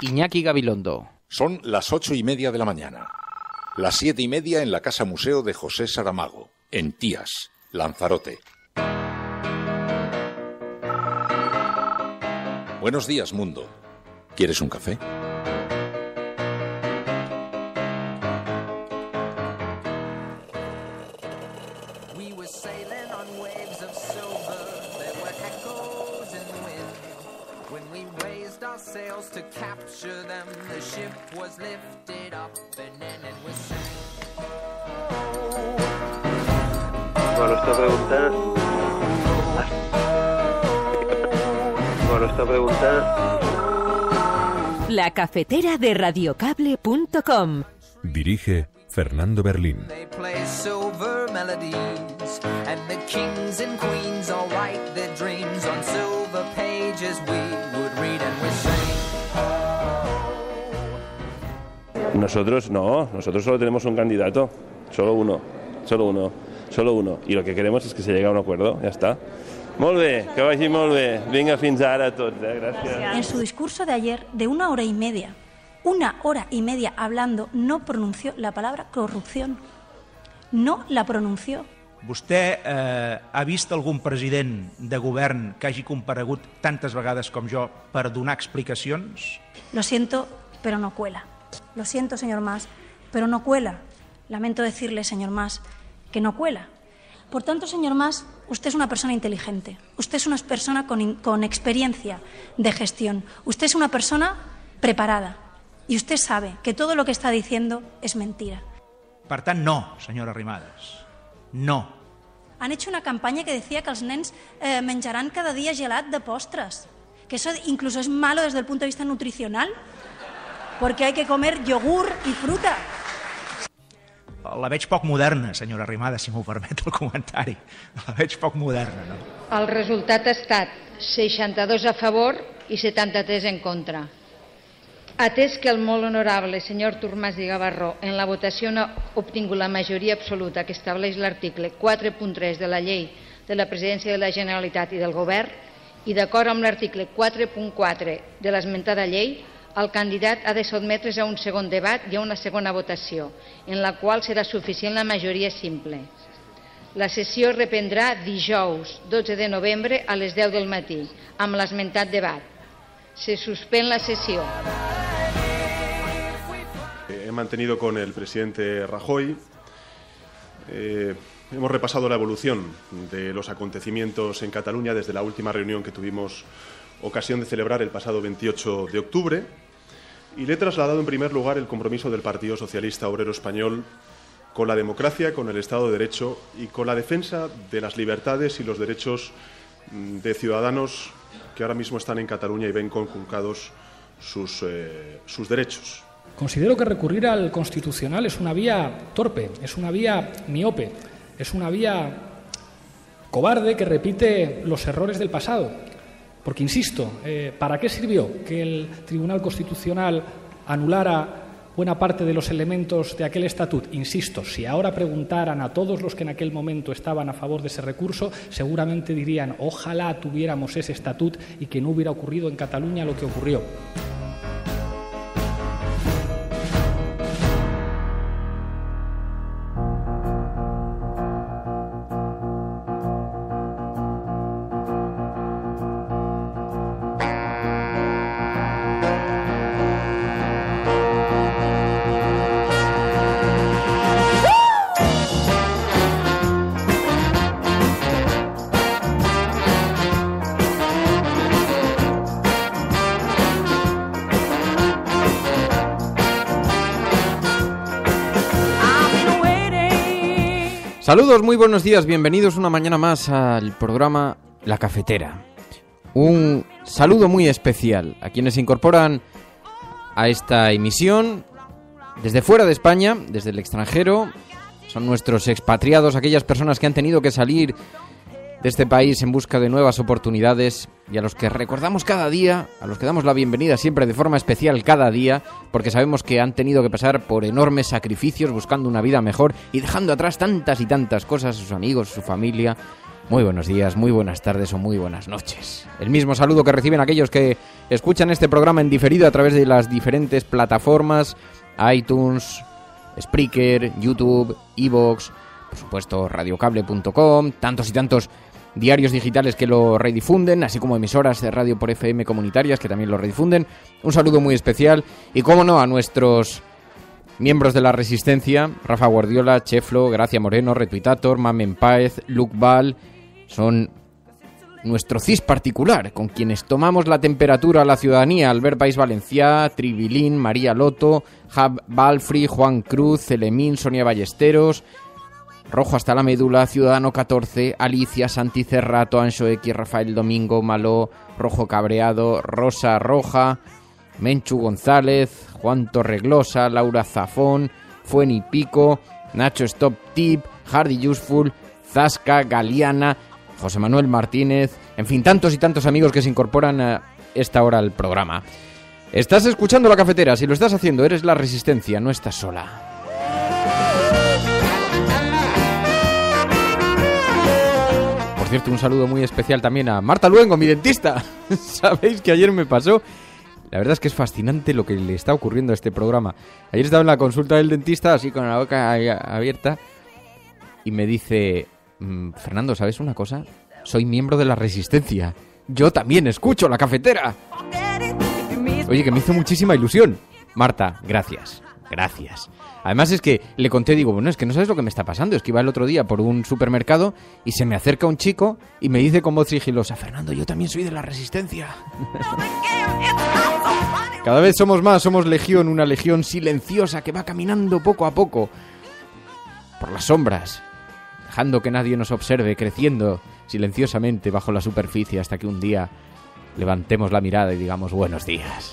Iñaki Gabilondo. Son las 8:30 de la mañana. Las 7:30 en la Casa Museo de José Saramago, en Tías, Lanzarote. Buenos días, mundo. ¿Quieres un café? Bueno, esta pregunta... La cafetera de radiocable.com. Dirige Fernando Berlín. Nosotros solo tenemos un candidato, solo uno. Y lo que queremos es que se llegue a un acuerdo, ya está. Molt bé, que vagi molt bé. Vinga, fins ara a tots, gracias. En su discurso de ayer, de 1 hora y media hablando, no pronunció la palabra corrupción. No la pronunció. Vostè ha vist algun president de govern que hagi comparegut tantes vegades com jo per donar explicacions? Lo siento, pero no cuela. Lo siento, señor Mas, pero no cuela. Lamento decirle, señor Mas, que no cuela. Por tanto, señor Mas, usted es una persona inteligente. Usted es una persona con experiencia de gestión. Usted es una persona preparada. Y usted sabe que todo lo que está diciendo es mentira. Per tant, no, senyora Arrimadas. No. Han hecho una campaña que decía que els nens menjaran cada día gelat de postres. Que eso incluso es malo desde el punto de vista nutricional. Porque hay que comer yogur y fruta. La veig poc moderna, senyora Arrimadas, si m'ho permet el comentari. La veig poc moderna, no? El resultat ha estat 62 a favor i 73 en contra. Atès que el molt honorable senyor Tomàs i Gavarró en la votació no ha obtingut la majoria absoluta que estableix l'article 4.3 de la llei de la presidència de la Generalitat i del Govern i d'acord amb l'article 4.4 de l'esmentada llei, el candidat ha de sotmetre's a un segon debat i a una segona votació, en la qual serà suficient la majoria simple. La sessió es reprendrà dijous 12 de novembre a les 10 del matí, amb l'esmentat debat. Se suspèn la sessió. He mantenido con el presidente Rajoy. Hemos repasado la evolución de los acontecimientos en Cataluña desde la última reunión que tuvimos ocasión de celebrar el pasado 28 de octubre y le he trasladado en primer lugar el compromiso del Partido Socialista Obrero Español con la democracia, con el Estado de Derecho y con la defensa de las libertades y los derechos de ciudadanos que ahora mismo están en Cataluña y ven conculcados sus derechos. Considero que recurrir al Constitucional es una vía torpe, es una vía miope, es una vía cobarde que repite los errores del pasado. Porque, insisto, ¿para qué sirvió que el Tribunal Constitucional anulara buena parte de los elementos de aquel estatut? Insisto, si ahora preguntaran a todos los que en aquel momento estaban a favor de ese recurso, seguramente dirían, ojalá tuviéramos ese estatut y que no hubiera ocurrido en Cataluña lo que ocurrió. Saludos, muy buenos días, bienvenidos una mañana más al programa La Cafetera. Un saludo muy especial a quienes se incorporan a esta emisión desde fuera de España, desde el extranjero. Son nuestros expatriados, aquellas personas que han tenido que salir de este país en busca de nuevas oportunidades y a los que recordamos cada día, a los que damos la bienvenida siempre de forma especial cada día, porque sabemos que han tenido que pasar por enormes sacrificios buscando una vida mejor y dejando atrás tantas y tantas cosas, sus amigos, su familia, muy buenos días, muy buenas tardes o muy buenas noches. El mismo saludo que reciben aquellos que escuchan este programa en diferido a través de las diferentes plataformas, iTunes, Spreaker, YouTube, iVoox, por supuesto radiocable.com, tantos y tantos diarios digitales que lo redifunden, así como emisoras de radio por FM comunitarias que también lo redifunden. Un saludo muy especial y, cómo no, a nuestros miembros de la Resistencia: Rafa Guardiola, Cheflo, Gracia Moreno, Retuitator, Mamen Páez, Luc Val. Son nuestro CIS particular, con quienes tomamos la temperatura a la ciudadanía: Albert País Valencià, Tribilín, María Loto, Jab Balfri, Juan Cruz, Celemín, Sonia Ballesteros, Rojo hasta la médula, Ciudadano 14, Alicia, Santi Cerrato, Anxo X, Rafael Domingo, Maló, Rojo Cabreado, Rosa Roja, Menchu González, Juan Torreglosa, Laura Zafón, Fueni Pico, Nacho Stop Tip, Hardy Useful, Zasca, Galiana, José Manuel Martínez, en fin, tantos y tantos amigos que se incorporan a esta hora al programa. Estás escuchando La Cafetera. Si lo estás haciendo, eres la Resistencia, no estás sola. Por cierto, un saludo muy especial también a Marta Luengo, mi dentista. Sabéis que ayer me pasó. La verdad es que es fascinante lo que le está ocurriendo a este programa. Ayer estaba en la consulta del dentista, así con la boca abierta, y me dice: Fernando, ¿sabes una cosa? Soy miembro de la Resistencia. Yo también escucho La Cafetera. Oye, que me hizo muchísima ilusión. Marta, gracias. Gracias. Además es que le conté, digo, bueno, es que no sabes lo que me está pasando. Es que iba el otro día por un supermercado y se me acerca un chico y me dice con voz sigilosa: Fernando, yo también soy de la Resistencia. Cada vez somos más, somos legión, una legión silenciosa que va caminando poco a poco por las sombras, dejando que nadie nos observe, creciendo silenciosamente bajo la superficie hasta que un día levantemos la mirada y digamos buenos días.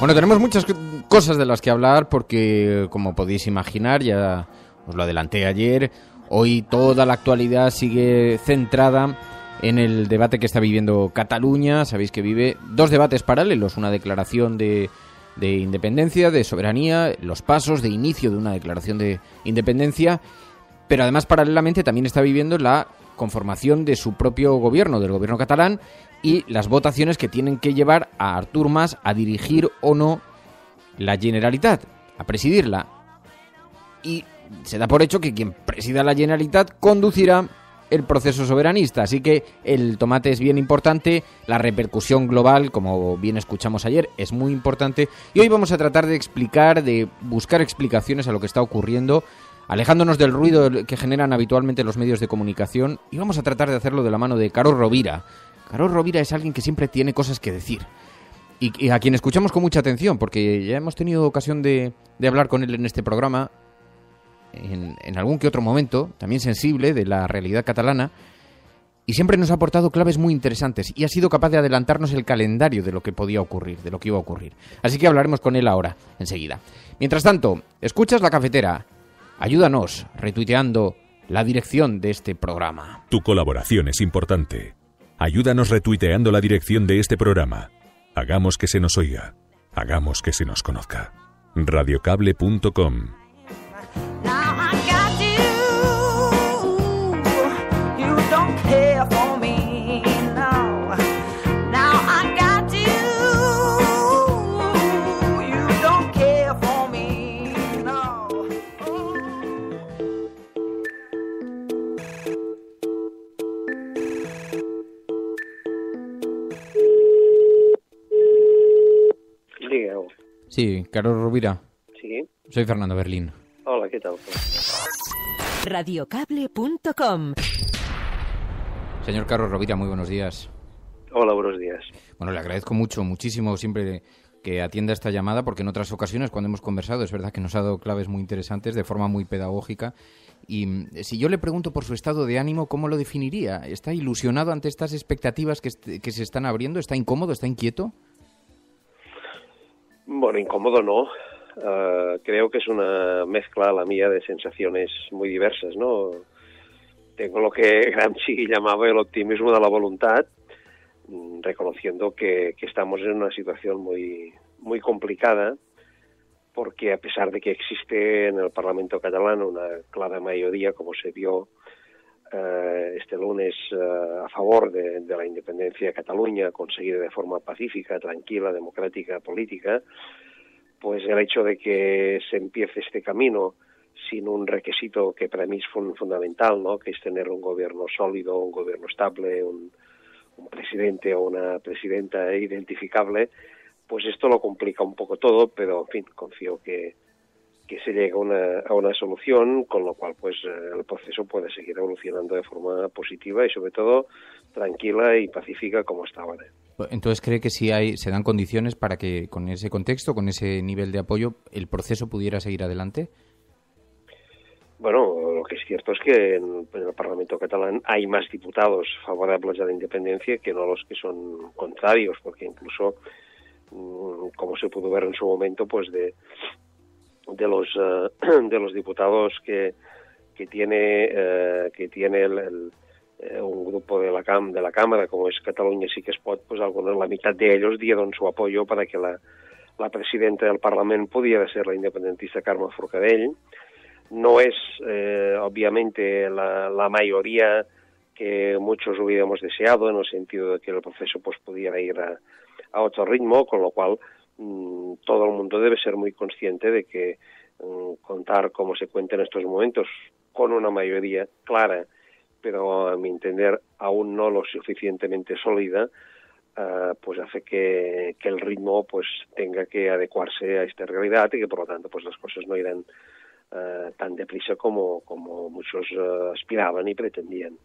Bueno, tenemos muchas cosas de las que hablar porque, como podéis imaginar, ya os lo adelanté ayer, hoy toda la actualidad sigue centrada en el debate que está viviendo Cataluña. Sabéis que vive dos debates paralelos: una declaración de independencia, de soberanía, los pasos de inicio de una declaración de independencia, pero además paralelamente también está viviendo la conformación de su propio gobierno, del gobierno catalán, y las votaciones que tienen que llevar a Artur Mas a dirigir o no la Generalitat, a presidirla. Y se da por hecho que quien presida la Generalitat conducirá el proceso soberanista, así que el tomate es bien importante, la repercusión global, como bien escuchamos ayer, es muy importante, y hoy vamos a tratar de explicar, de buscar explicaciones a lo que está ocurriendo, alejándonos del ruido que generan habitualmente los medios de comunicación, y vamos a tratar de hacerlo de la mano de Carol Rovira. Carol Rovira es alguien que siempre tiene cosas que decir, y a quien escuchamos con mucha atención, porque ya hemos tenido ocasión de hablar con él en este programa, en algún que otro momento, también sensible, de la realidad catalana, y siempre nos ha aportado claves muy interesantes, y ha sido capaz de adelantarnos el calendario de lo que podía ocurrir, de lo que iba a ocurrir. Así que hablaremos con él ahora, enseguida. Mientras tanto, escuchas La Cafetera. Ayúdanos retuiteando la dirección de este programa. Tu colaboración es importante. Ayúdanos retuiteando la dirección de este programa. Hagamos que se nos oiga. Hagamos que se nos conozca. Radiocable.com. Sí, Carol Rovira. Sí. Soy Fernando Berlín. Hola, ¿qué tal? Radiocable.com. Señor Carlos Rovira, muy buenos días. Hola, buenos días. Bueno, le agradezco muchísimo siempre que atienda esta llamada, porque en otras ocasiones cuando hemos conversado es verdad que nos ha dado claves muy interesantes de forma muy pedagógica. Y si yo le pregunto por su estado de ánimo, ¿cómo lo definiría? ¿Está ilusionado ante estas expectativas que se están abriendo? ¿Está incómodo? ¿Está inquieto? Bueno, incómodo no. Creo que es una mezcla la mía de sensaciones muy diversas, ¿no? Tengo lo que Gramsci llamaba el optimismo de la voluntad, reconociendo que estamos en una situación muy complicada, porque a pesar de que existe en el Parlamento catalán una clara mayoría, como se vio este lunes, a favor de la independencia de Cataluña, conseguida de forma pacífica, tranquila, democrática, política, pues el hecho de que se empiece este camino sin un requisito que para mí es fundamental, ¿no?, que es tener un gobierno sólido, un gobierno estable, un presidente o una presidenta identificable, pues esto lo complica un poco todo, pero en fin, confío que se llegue a una solución, con lo cual pues el proceso puede seguir evolucionando de forma positiva y sobre todo tranquila y pacífica como está ahora. Entonces, ¿cree que si se dan condiciones para que con ese contexto, con ese nivel de apoyo, el proceso pudiera seguir adelante? Bueno, lo que es cierto es que en el Parlamento catalán hay más diputados favorables a la independencia que no los que son contrarios, porque incluso, como se pudo ver en su momento, pues de los diputados que tiene un grupo de la Cámara, como es Catalunya Sí que es Pot, pues algunos, la mitad de ellos dieron su apoyo para que la presidenta del Parlamento pudiera ser la independentista Carme Forcadell. No es, obviamente, la mayoría que muchos hubiéramos deseado, en el sentido de que el proceso pues pudiera ir a otro ritmo, con lo cual todo el mundo debe ser muy consciente de que contar, como se cuenta en estos momentos, con una mayoría clara, pero a mi entender aún no lo suficientemente sólida, pues hace que el ritmo pues tenga que adecuarse a esta realidad y que por lo tanto pues las cosas no irán tan deprisa como muchos aspiraban y pretendían.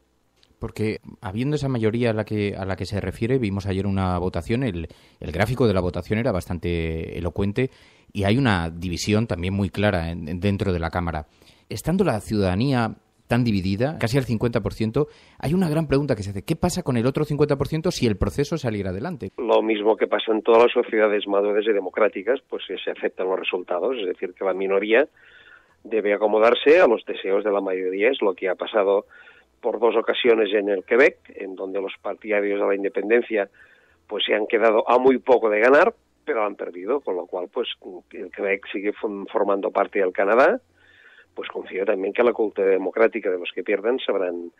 Porque habiendo esa mayoría a la que se refiere, vimos ayer una votación, el gráfico de la votación era bastante elocuente y hay una división también muy clara dentro de la Cámara. Estando la ciudadanía tan dividida, casi al 50%, hay una gran pregunta que se hace: ¿qué pasa con el otro 50% si el proceso saliera adelante? Lo mismo que pasa en todas las sociedades maduras y democráticas, pues se aceptan los resultados, es decir, que la minoría debe acomodarse a los deseos de la mayoría. Es lo que ha pasado por dos ocasiones en el Quebec, en donde los partidarios de la independencia pues se han quedado a muy poco de ganar, pero han perdido, con lo cual pues el Quebec sigue formando parte del Canadá. Pues confío también que la cultura democrática de los que pierdan sabrán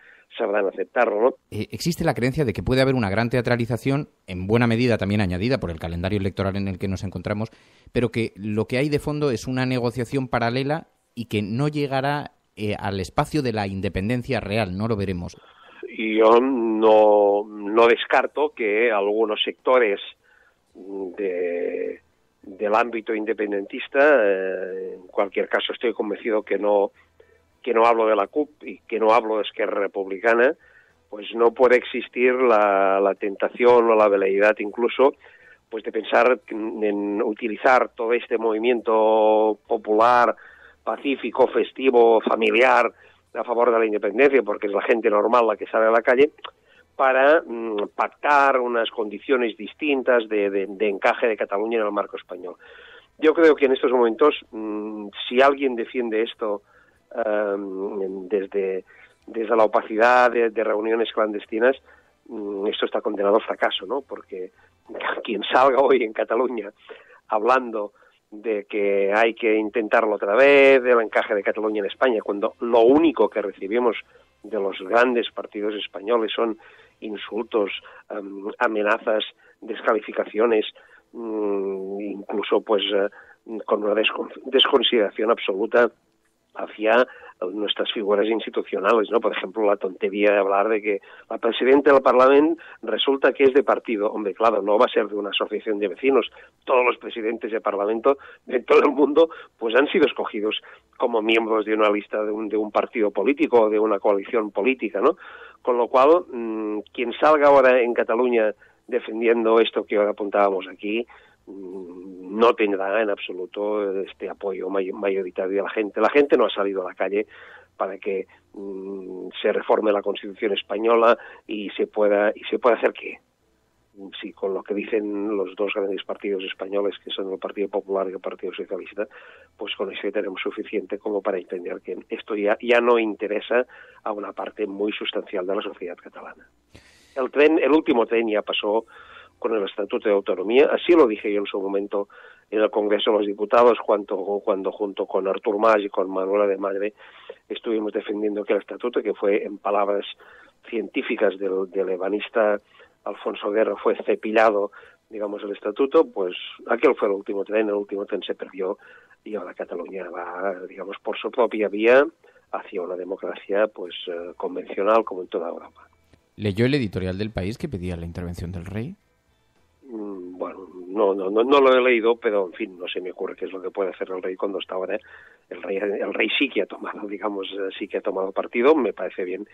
aceptarlo, ¿no? Existe la creencia de que puede haber una gran teatralización, en buena medida también añadida por el calendario electoral en el que nos encontramos, pero que lo que hay de fondo es una negociación paralela y que no llegará al espacio de la independencia real, no lo veremos. Y yo no descarto que algunos sectores del ámbito independentista, en cualquier caso estoy convencido que no hablo de la CUP y que no hablo de Esquerra Republicana, pues no puede existir la tentación o la veleidad incluso pues de pensar en utilizar todo este movimiento popular, pacífico, festivo, familiar, a favor de la independencia, porque es la gente normal la que sale a la calle, para pactar unas condiciones distintas de encaje de Cataluña en el marco español. Yo creo que en estos momentos, si alguien defiende esto desde la opacidad de reuniones clandestinas, esto está condenado al fracaso, ¿no? Porque quien salga hoy en Cataluña hablando de que hay que intentarlo otra vez, del encaje de Cataluña en España, cuando lo único que recibimos de los grandes partidos españoles son insultos, amenazas, descalificaciones, incluso pues con una desconsideración absoluta hacia nuestras figuras institucionales, ¿no? Por ejemplo, la tontería de hablar de que la presidenta del Parlamento resulta que es de partido. Hombre, claro, no va a ser de una asociación de vecinos. Todos los presidentes de Parlamento de todo el mundo pues han sido escogidos como miembros de una lista de un partido político o de una coalición política, ¿no? Con lo cual, quien salga ahora en Cataluña defendiendo esto que ahora apuntábamos aquí, no tendrá en absoluto este apoyo mayoritario de la gente. La gente no ha salido a la calle para que se reforme la Constitución española y se pueda hacer qué. Sí, con lo que dicen los dos grandes partidos españoles, que son el Partido Popular y el Partido Socialista, pues con eso tenemos suficiente como para entender que esto ya no interesa a una parte muy sustancial de la sociedad catalana. El último tren ya pasó con el Estatuto de Autonomía, así lo dije yo en su momento en el Congreso de los Diputados cuando junto con Artur Mas y con Manuela de Madre estuvimos defendiendo aquel estatuto, que fue, en palabras científicas del ebanista Alfonso Guerra, fue cepillado, digamos, el estatuto. Pues aquel fue el último tren se perdió y ahora Cataluña va, digamos, por su propia vía hacia una democracia pues convencional como en toda Europa. ¿Leyó el editorial del País que pedía la intervención del rey? Bueno, no lo he leído, pero en fin, no se me ocurre qué es lo que puede hacer el rey cuando está ahora. El rey sí que ha tomado, digamos, sí que ha tomado partido. Me parece bien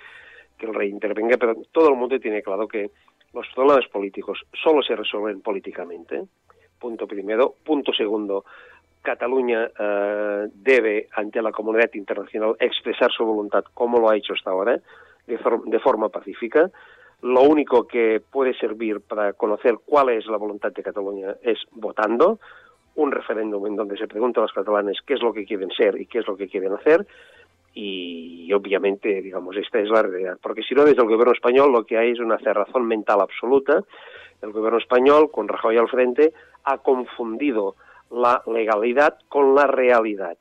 que el rey intervenga, pero todo el mundo tiene claro que los problemas políticos solo se resuelven políticamente. Punto primero. Punto segundo, Cataluña debe ante la comunidad internacional expresar su voluntad como lo ha hecho hasta ahora, de forma pacífica. Lo único que puede servir para conocer cuál es la voluntad de Cataluña es votando, un referéndum en donde se pregunta a los catalanes qué es lo que quieren ser y qué es lo que quieren hacer, y obviamente, digamos, esta es la realidad, porque si no, desde el gobierno español lo que hay es una cerrazón mental absoluta. El gobierno español, con Rajoy al frente, ha confundido la legalidad con la realidad.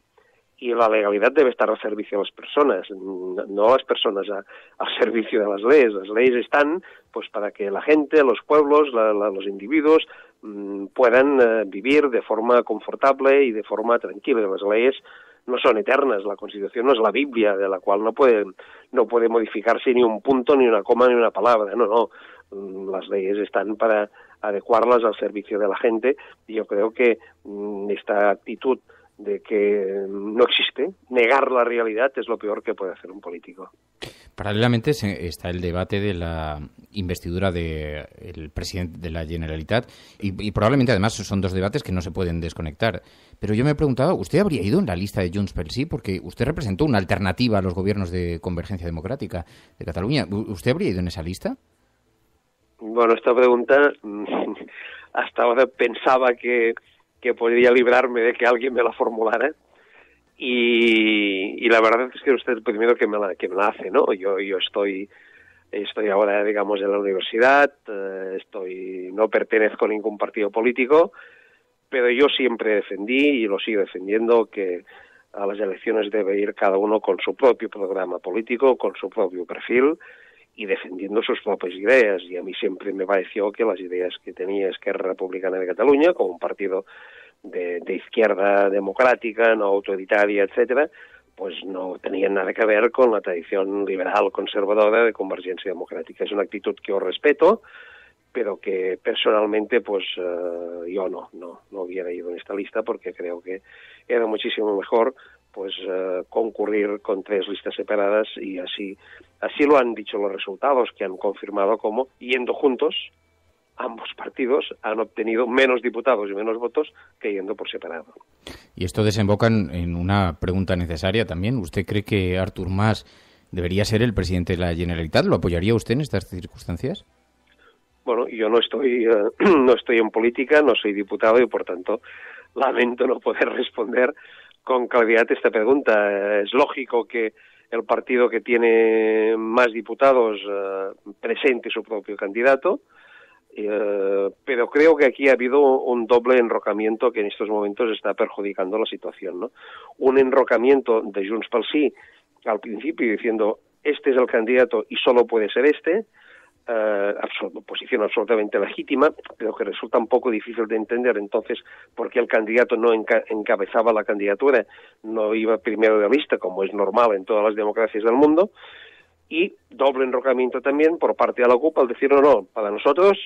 Y la legalidad debe estar al servicio de las personas, no las personas al servicio de las leyes. Las leyes están pues para que la gente, los pueblos, los individuos puedan vivir de forma confortable y de forma tranquila. Las leyes no son eternas, la Constitución no es la Biblia, de la cual no puede modificarse ni un punto, ni una coma, ni una palabra. No. Las leyes están para adecuarlas al servicio de la gente, y yo creo que esta actitud de que no existe, negar la realidad, es lo peor que puede hacer un político. Paralelamente está el debate de la investidura del presidente de la Generalitat y probablemente además son dos debates que no se pueden desconectar. Pero yo me he preguntado, ¿usted habría ido en la lista de Junts pel Sí? Porque usted representó una alternativa a los gobiernos de Convergencia Democrática de Cataluña. ¿Usted habría ido en esa lista? Bueno, esta pregunta hasta ahora pensaba que podría librarme de que alguien me la formulara, y la verdad es que usted es el primero que me la hace, ¿no? Yo estoy ahora, digamos, en la universidad, no pertenezco a ningún partido político, pero yo siempre defendí y lo sigo defendiendo que a las elecciones debe ir cada uno con su propio programa político, con su propio perfil y defendiendo sus propias ideas. Y a mí siempre me pareció que las ideas que tenía Esquerra Republicana de Cataluña, como un partido de izquierda democrática, no autoritaria, etcétera, pues no tenían nada que ver con la tradición liberal conservadora de Convergencia Democrática. Es una actitud que yo respeto, pero que personalmente pues yo no hubiera ido en esta lista, porque creo que era muchísimo mejor pues concurrir con 3 listas separadas, y así lo han dicho los resultados, que han confirmado cómo, yendo juntos, ambos partidos han obtenido menos diputados y menos votos que yendo por separado. Y esto desemboca en una pregunta necesaria también. ¿Usted cree que Artur Mas debería ser el presidente de la Generalitat? ¿Lo apoyaría usted en estas circunstancias? Bueno, yo no estoy en política, no soy diputado, y por tanto lamento no poder responder con claridad esta pregunta. Es lógico que el partido que tiene más diputados presente su propio candidato, pero creo que aquí ha habido un doble enrocamiento que en estos momentos está perjudicando la situación, ¿no? Un enrocamiento de Junts pel Sí al principio diciendo este es el candidato y solo puede ser este, posición absolutamente legítima, pero que resulta un poco difícil de entender entonces por qué el candidato no encabezaba la candidatura, no iba primero de lista, como es normal en todas las democracias del mundo. Y doble enrocamiento también por parte de la CUP al decir no, para nosotros,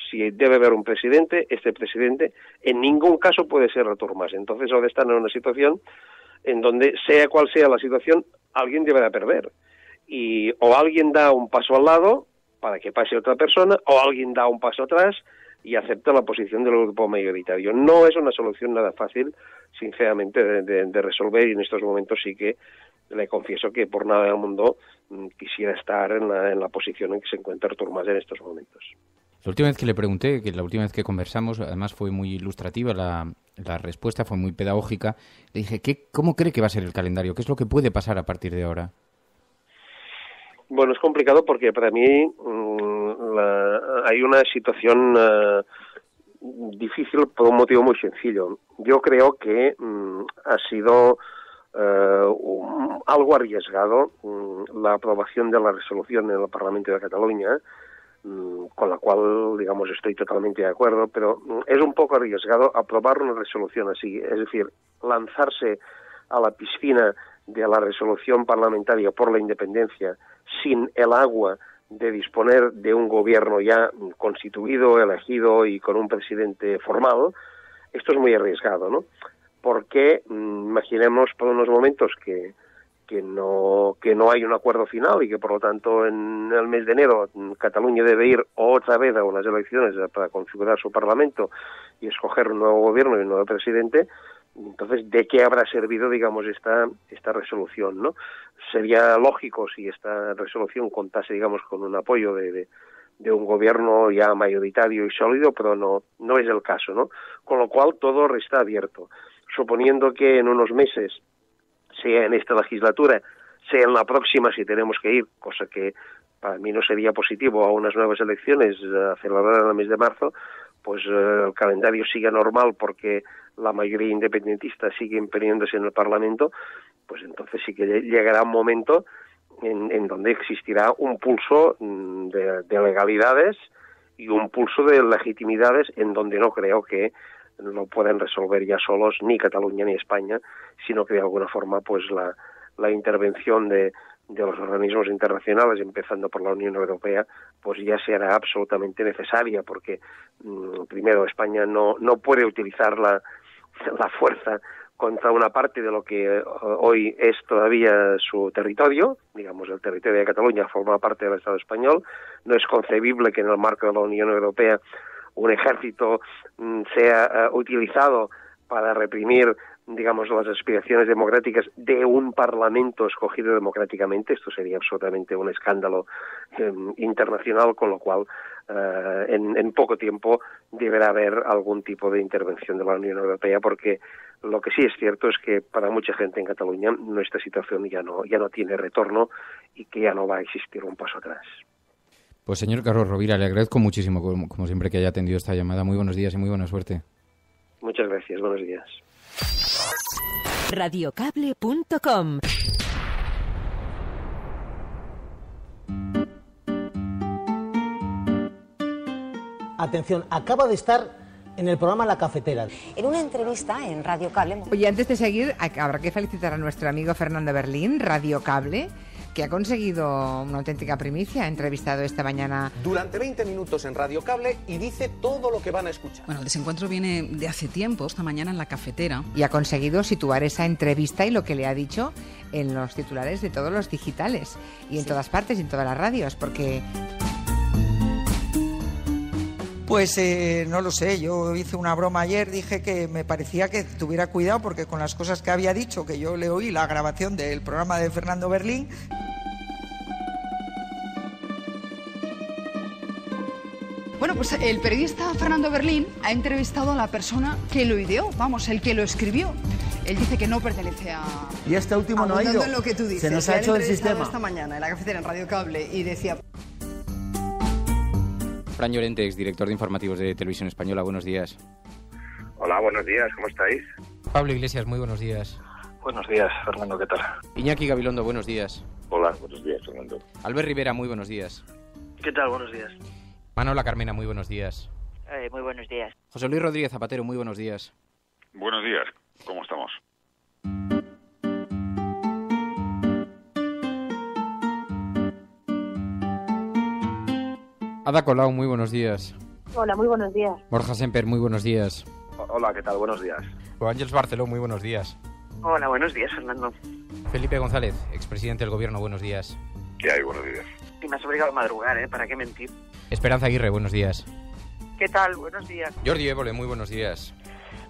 si debe haber un presidente, este presidente en ningún caso puede ser Artur Mas. Entonces ahora están en una situación en donde, sea cual sea la situación, alguien deberá perder. Y o alguien da un paso al lado para que pase otra persona, o alguien da un paso atrás y acepta la posición del grupo mayoritario. No es una solución nada fácil, sinceramente, de resolver, y en estos momentos sí que le confieso que por nada del mundo quisiera estar en la posición en que se encuentra Artur Mas en estos momentos. La última vez que le pregunté, que la última vez que conversamos, además fue muy ilustrativa la respuesta, fue muy pedagógica, le dije, ¿cómo cree que va a ser el calendario? ¿Qué es lo que puede pasar a partir de ahora? Bueno, es complicado porque para mí hay una situación difícil por un motivo muy sencillo. Yo creo que ha sido algo arriesgado la aprobación de la resolución en el Parlamento de Cataluña, con la cual, digamos, estoy totalmente de acuerdo, pero es un poco arriesgado aprobar una resolución así, es decir, lanzarse a la piscina de la resolución parlamentaria por la independencia sin el agua de disponer de un gobierno ya constituido, elegido y con un presidente formal. Esto es muy arriesgado, ¿no? Porque imaginemos por unos momentos que no hay un acuerdo final y que por lo tanto en el mes de enero Cataluña debe ir otra vez a unas elecciones para configurar su parlamento y escoger un nuevo gobierno y un nuevo presidente. Entonces, ¿de qué habrá servido, digamos, esta resolución, no? Sería lógico si esta resolución contase, digamos, con un apoyo de un gobierno ya mayoritario y sólido, pero no es el caso, ¿no? Con lo cual, todo resta abierto. Suponiendo que en unos meses, sea en esta legislatura, sea en la próxima si tenemos que ir, cosa que para mí no sería positivo, a unas nuevas elecciones a celebrar en el mes de marzo, pues el calendario sigue normal porque la mayoría independentista sigue imponiéndose en el Parlamento, pues entonces sí que llegará un momento en donde existirá un pulso de legalidades y un pulso de legitimidades en donde no creo que lo pueden resolver ya solos ni Cataluña ni España, sino que de alguna forma pues la intervención de los organismos internacionales, empezando por la Unión Europea, pues ya será absolutamente necesaria, porque primero España no puede utilizar la fuerza contra una parte de lo que hoy es todavía su territorio, digamos el territorio de Cataluña forma parte del Estado español, no es concebible que en el marco de la Unión Europea un ejército sea utilizado para reprimir, digamos, las aspiraciones democráticas de un parlamento escogido democráticamente. Esto sería absolutamente un escándalo internacional, con lo cual en poco tiempo deberá haber algún tipo de intervención de la Unión Europea, porque lo que sí es cierto es que para mucha gente en Cataluña nuestra situación ya no tiene retorno y que ya no va a existir un paso atrás. Pues señor Carlos Rovira, le agradezco muchísimo, como siempre, que haya atendido esta llamada. Muy buenos días y muy buena suerte. Muchas gracias, buenos días. Radiocable.com. Atención, acaba de estar en el programa La Cafetera. En una entrevista en Radio Cable. Oye, antes de seguir, habrá que felicitar a nuestro amigo Fernando Berlín, Radio Cable, que ha conseguido una auténtica primicia. Ha entrevistado esta mañana durante 20 minutos en Radio Cable y dice todo lo que van a escuchar. Bueno, el desencuentro viene de hace tiempo, esta mañana en La Cafetera. Y ha conseguido situar esa entrevista y lo que le ha dicho en los titulares de todos los digitales y en todas partes y en todas las radios, porque... Pues no lo sé, yo hice una broma ayer, dije que me parecía que tuviera cuidado porque con las cosas que había dicho, que yo le oí la grabación del programa de Fernando Berlín. Bueno, pues el periodista Fernando Berlín ha entrevistado a la persona que lo ideó, vamos, el que lo escribió. Él dice que no pertenece a... Y este último no ha ido. En lo que tú dices. Se nos ha hecho el sistema. Esta mañana en La Cafetera, en Radio Cable, y decía... Fran Llorente, exdirector de informativos de Televisión Española, buenos días. Hola, buenos días, ¿cómo estáis? Pablo Iglesias, muy buenos días. Buenos días, Fernando, ¿qué tal? Iñaki Gabilondo, buenos días. Hola, buenos días, Fernando. Albert Rivera, muy buenos días. ¿Qué tal? Buenos días. Manola Carmena, muy buenos días. Muy buenos días. José Luis Rodríguez Zapatero, muy buenos días. Buenos días, ¿cómo estamos? Ada Colau, muy buenos días. Hola, muy buenos días. Borja Semper, muy buenos días. Hola, ¿qué tal? Buenos días. Ángels Barceló, muy buenos días. Hola, buenos días, Fernando. Felipe González, expresidente del Gobierno, buenos días. ¿Qué hay? Buenos días. Y me has obligado a madrugar, ¿eh? ¿Para qué mentir? Esperanza Aguirre, buenos días. ¿Qué tal? Buenos días. Jordi Évole, muy buenos días.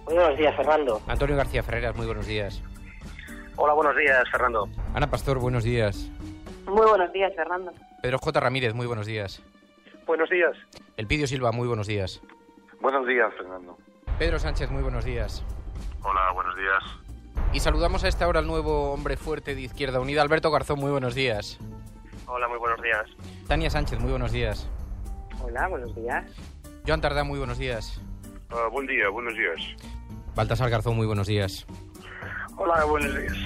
Muy buenos días, Fernando. Antonio García Ferreras, muy buenos días. Hola, buenos días, Fernando. Ana Pastor, buenos días. Muy buenos días, Fernando. Pedro J. Ramírez, muy buenos días. Buenos días. Elpidio Silva, muy buenos días. Buenos días, Fernando. Pedro Sánchez, muy buenos días. Hola, buenos días. Y saludamos a esta hora al nuevo hombre fuerte de Izquierda Unida, Alberto Garzón, muy buenos días. Hola, muy buenos días. Tania Sánchez, muy buenos días. Hola, buenos días. Joan Tardá, muy buenos días. Buen día, buenos días. Baltasar Garzón, muy buenos días. Hola, buenos días.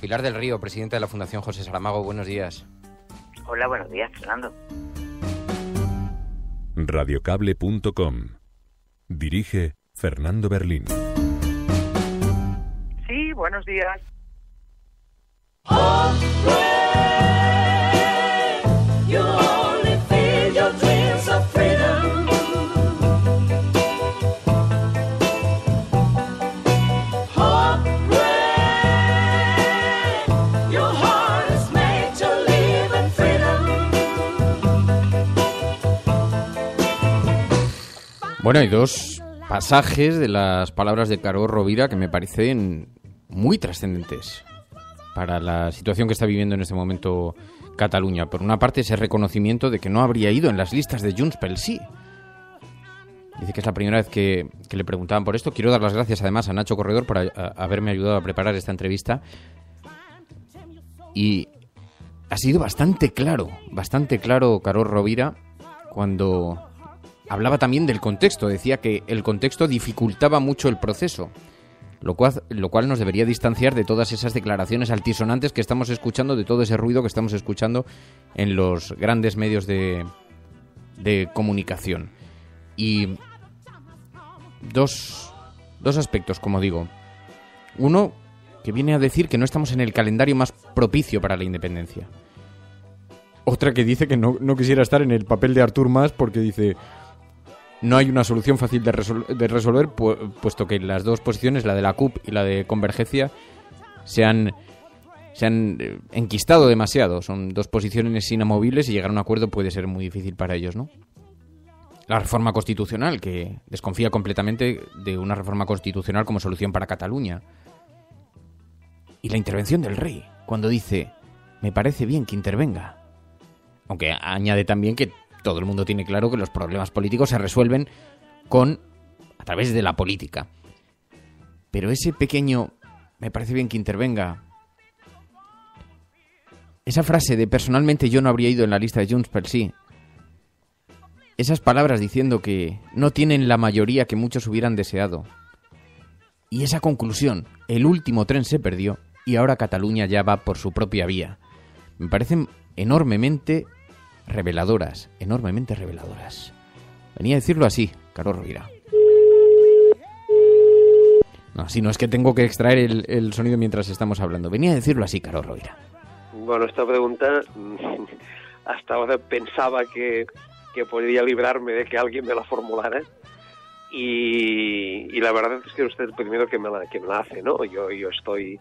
Pilar del Río, presidenta de la Fundación José Saramago, buenos días. Hola, buenos días, Fernando. Radiocable.com. Dirige Fernando Berlín. Sí, buenos días. Bueno, hay dos pasajes de las palabras de Carod Rovira que me parecen muy trascendentes para la situación que está viviendo en este momento Cataluña. Por una parte, ese reconocimiento de que no habría ido en las listas de Junts pel Sí. Dice que es la primera vez que le preguntaban por esto. Quiero dar las gracias además a Nacho Corredor por haberme ayudado a preparar esta entrevista. Y ha sido bastante claro Carod Rovira cuando hablaba también del contexto. Decía que el contexto dificultaba mucho el proceso, lo cual nos debería distanciar de todas esas declaraciones altisonantes que estamos escuchando, de todo ese ruido que estamos escuchando en los grandes medios de comunicación. Y dos aspectos, como digo. Uno, que viene a decir que no estamos en el calendario más propicio para la independencia. Otra que dice que no quisiera estar en el papel de Artur Mas porque dice: no hay una solución fácil de resolver, puesto que las dos posiciones, la de la CUP y la de Convergencia, se han enquistado demasiado. Son dos posiciones inamovibles y llegar a un acuerdo puede ser muy difícil para ellos, ¿no? La reforma constitucional, que desconfía completamente de una reforma constitucional como solución para Cataluña. Y la intervención del rey, cuando dice: me parece bien que intervenga. Aunque añade también que todo el mundo tiene claro que los problemas políticos se resuelven a través de la política. Pero ese pequeño "me parece bien que intervenga", esa frase de "personalmente yo no habría ido en la lista de Junts pel Sí", esas palabras diciendo que no tienen la mayoría que muchos hubieran deseado, y esa conclusión: el último tren se perdió y ahora Cataluña ya va por su propia vía, me parecen enormemente reveladoras. Venía a decirlo así, Carod Rovira. No, si no es que tengo que extraer el sonido mientras estamos hablando. Venía a decirlo así, Carod Rovira. Bueno, esta pregunta hasta ahora pensaba que podría librarme de que alguien me la formulara, y la verdad es que usted es el primero que me la hace, ¿no? Yo estoy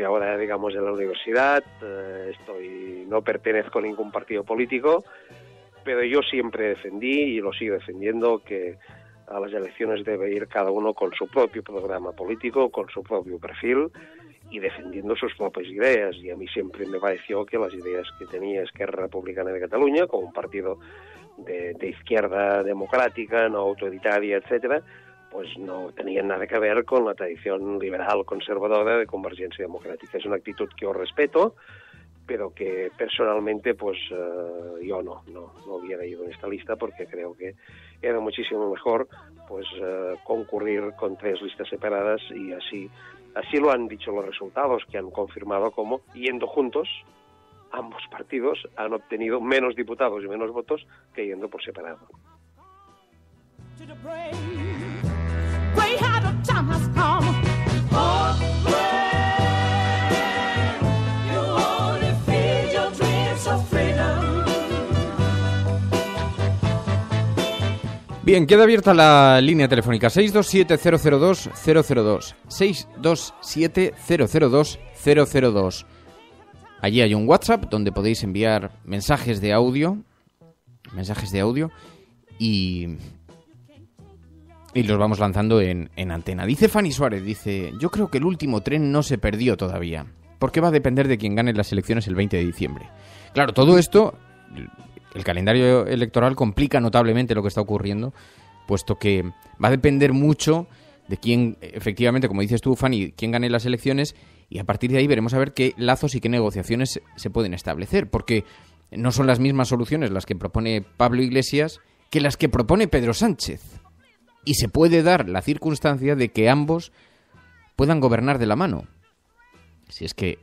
ahora, digamos, en la universidad, no pertenezco a ningún partido político, pero yo siempre defendí y lo sigo defendiendo que a las elecciones debe ir cada uno con su propio programa político, con su propio perfil y defendiendo sus propias ideas. Y a mí siempre me pareció que las ideas que tenía Esquerra Republicana de Cataluña, como un partido de izquierda democrática, no autoritaria, etcétera, pues no tenían nada que ver con la tradición liberal conservadora de Convergencia Democrática. Es una actitud que yo respeto, pero que personalmente pues yo no hubiera ido en esta lista, porque creo que era muchísimo mejor pues concurrir con 3 listas separadas, y así lo han dicho los resultados, que han confirmado cómo, yendo juntos, ambos partidos han obtenido menos diputados y menos votos que yendo por separado. Bien, queda abierta la línea telefónica 627-002-002, 627-002-002. Allí hay un WhatsApp donde podéis enviar mensajes de audio y los vamos lanzando en antena. Dice Fanny Suárez, yo creo que el último tren no se perdió todavía, porque va a depender de quién gane las elecciones el 20 de diciembre. Claro, todo esto, el calendario electoral complica notablemente lo que está ocurriendo, puesto que va a depender mucho de quién, efectivamente, como dices tú, Fanny, quién gane las elecciones, y a partir de ahí veremos a ver qué lazos y qué negociaciones se pueden establecer, porque no son las mismas soluciones las que propone Pablo Iglesias que las que propone Pedro Sánchez. y se puede dar la circunstancia de que ambos puedan gobernar de la mano. Si es que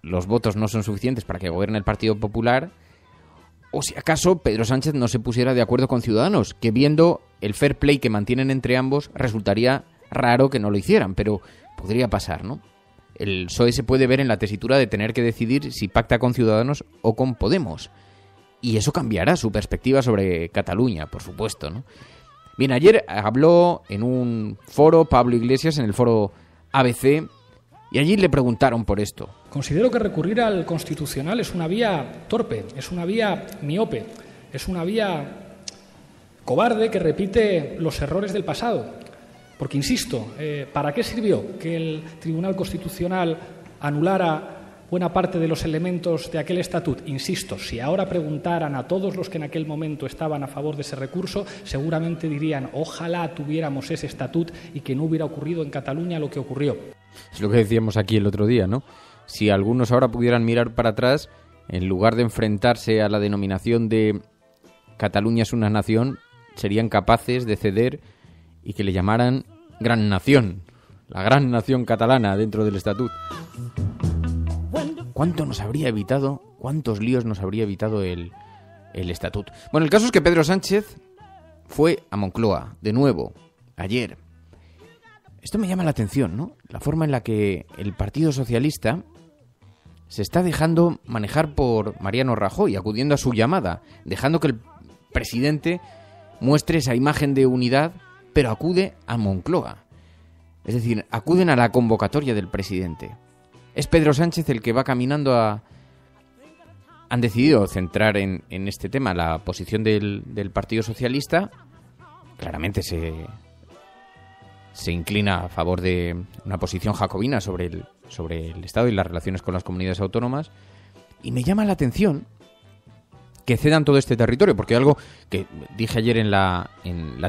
los votos no son suficientes para que gobierne el Partido Popular, o si acaso Pedro Sánchez no se pusiera de acuerdo con Ciudadanos, que viendo el fair play que mantienen entre ambos, resultaría raro que no lo hicieran, pero podría pasar, ¿no? El PSOE se puede ver en la tesitura de tener que decidir si pacta con Ciudadanos o con Podemos. Y eso cambiará su perspectiva sobre Cataluña, por supuesto, ¿no? Bien, ayer habló en un foro Pablo Iglesias, en el foro ABC, y allí le preguntaron por esto. Considero que recurrir al Constitucional es una vía torpe, es una vía miope, es una vía cobarde que repite los errores del pasado. Porque, insisto, ¿para qué sirvió que el Tribunal Constitucional anulara buena parte de los elementos de aquel estatut? Insisto, si ahora preguntaran a todos los que en aquel momento estaban a favor de ese recurso, seguramente dirían, ojalá tuviéramos ese estatut y que no hubiera ocurrido en Cataluña lo que ocurrió. Es lo que decíamos aquí el otro día, ¿no? Si algunos ahora pudieran mirar para atrás, en lugar de enfrentarse a la denominación de Cataluña es una nación, serían capaces de ceder y que le llamaran Gran Nación, la Gran Nación catalana dentro del estatut. ¿Cuánto nos habría evitado, cuántos líos nos habría evitado el estatut? Bueno, el caso es que Pedro Sánchez fue a Moncloa, de nuevo, ayer. Esto me llama la atención, ¿no? La forma en la que el Partido Socialista se está dejando manejar por Mariano Rajoy, acudiendo a su llamada, dejando que el presidente muestre esa imagen de unidad, pero acude a Moncloa. Es decir, acuden a la convocatoria del presidente. Es Pedro Sánchez el que va caminando a... Han decidido centrar en este tema la posición del Partido Socialista. Claramente se inclina a favor de una posición jacobina sobre el Estado y las relaciones con las comunidades autónomas. Y me llama la atención que cedan todo este territorio, porque algo que dije ayer en la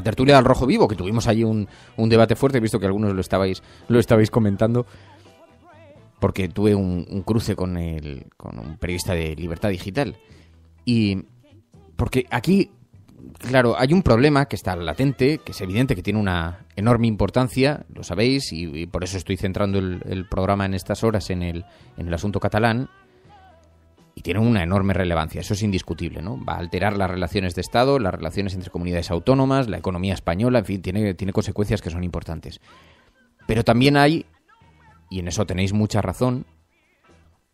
tertulia del Rojo Vivo, que tuvimos allí un debate fuerte, he visto que algunos lo estabais comentando, porque tuve un cruce con un periodista de Libertad Digital. Y porque aquí, claro, hay un problema que está latente, que es evidente que tiene una enorme importancia, lo sabéis, y por eso estoy centrando el programa en estas horas en el asunto catalán, y tiene una enorme relevancia, eso es indiscutible, ¿no? Va a alterar las relaciones de Estado, las relaciones entre comunidades autónomas, la economía española, en fin, tiene consecuencias que son importantes. Pero también hay, y en eso tenéis mucha razón,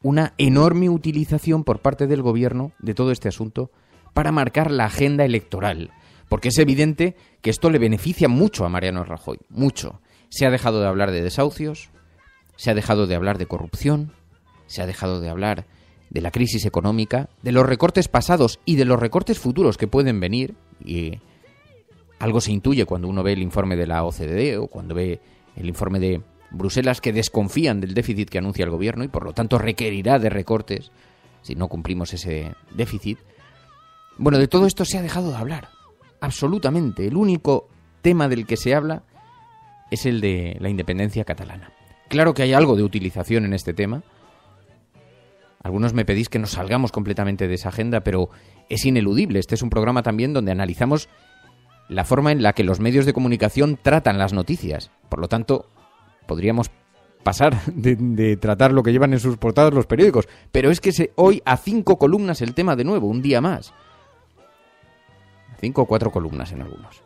una enorme utilización por parte del gobierno de todo este asunto para marcar la agenda electoral, porque es evidente que esto le beneficia mucho a Mariano Rajoy, mucho. Se ha dejado de hablar de desahucios, se ha dejado de hablar de corrupción, se ha dejado de hablar de la crisis económica, de los recortes pasados y de los recortes futuros que pueden venir, y algo se intuye cuando uno ve el informe de la OCDE o cuando ve el informe de Bruselas, que desconfían del déficit que anuncia el gobierno y por lo tanto requerirá de recortes si no cumplimos ese déficit. Bueno, de todo esto se ha dejado de hablar, absolutamente. El único tema del que se habla es el de la independencia catalana. Claro que hay algo de utilización en este tema. Algunos me pedís que nos salgamos completamente de esa agenda, pero es ineludible. Este es un programa también donde analizamos la forma en la que los medios de comunicación tratan las noticias. Por lo tanto, podríamos pasar de tratar lo que llevan en sus portadas los periódicos. Pero es que hoy a 5 columnas el tema de nuevo, un día más. 5 o 4 columnas en algunos.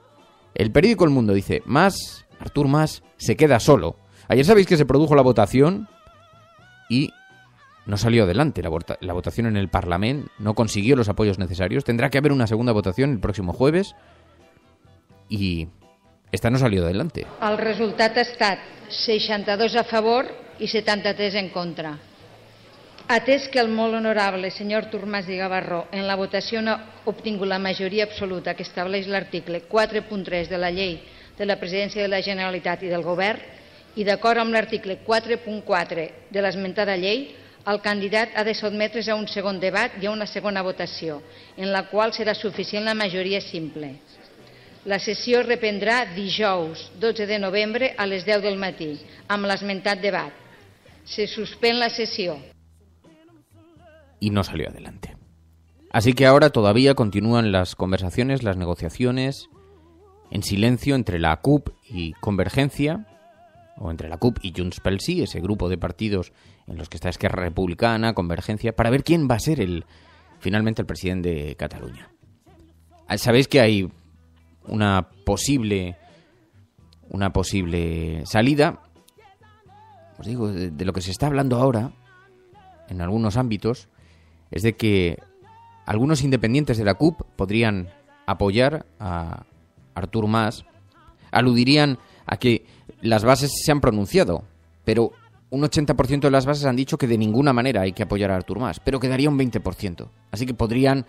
El periódico El Mundo dice, Artur Mas se queda solo. Ayer sabéis que se produjo la votación y no salió adelante la votación en el Parlamento, no consiguió los apoyos necesarios. Tendrá que haber una segunda votación el próximo jueves y esta no salió adelante. El resultat ha estat 62 a favor i 73 en contra. Atès que el molt honorable senyor Artur Mas i Gavarró en la votació no ha obtingut la majoria absoluta que estableix l'article 4.3 de la llei de la presidència de la Generalitat i del Govern i d'acord amb l'article 4.4 de l'esmentada llei, el candidat ha de sotmetre's a un segon debat i a una segona votació, en la qual serà suficient la majoria simple. La sessió es reprendrà dijous 12 de novembre a les 10 del matí, amb l'esmentat debat. Se suspèn la sessió. Y no salió adelante. Así que ahora todavía continúan las conversaciones, las negociaciones en silencio entre la CUP y Convergencia, o entre la CUP y Junts pel Sí, ese grupo de partidos en los que está Esquerra Republicana, Convergencia, para ver quién va a ser finalmente el presidente de Cataluña. Sabéis que hay una posible salida, os digo, de lo que se está hablando ahora, en algunos ámbitos, es de que algunos independientes de la CUP podrían apoyar a Artur Mas, aludirían a que las bases se han pronunciado, pero un 80% de las bases han dicho que de ninguna manera hay que apoyar a Artur Mas, pero quedaría un 20%. Así que podrían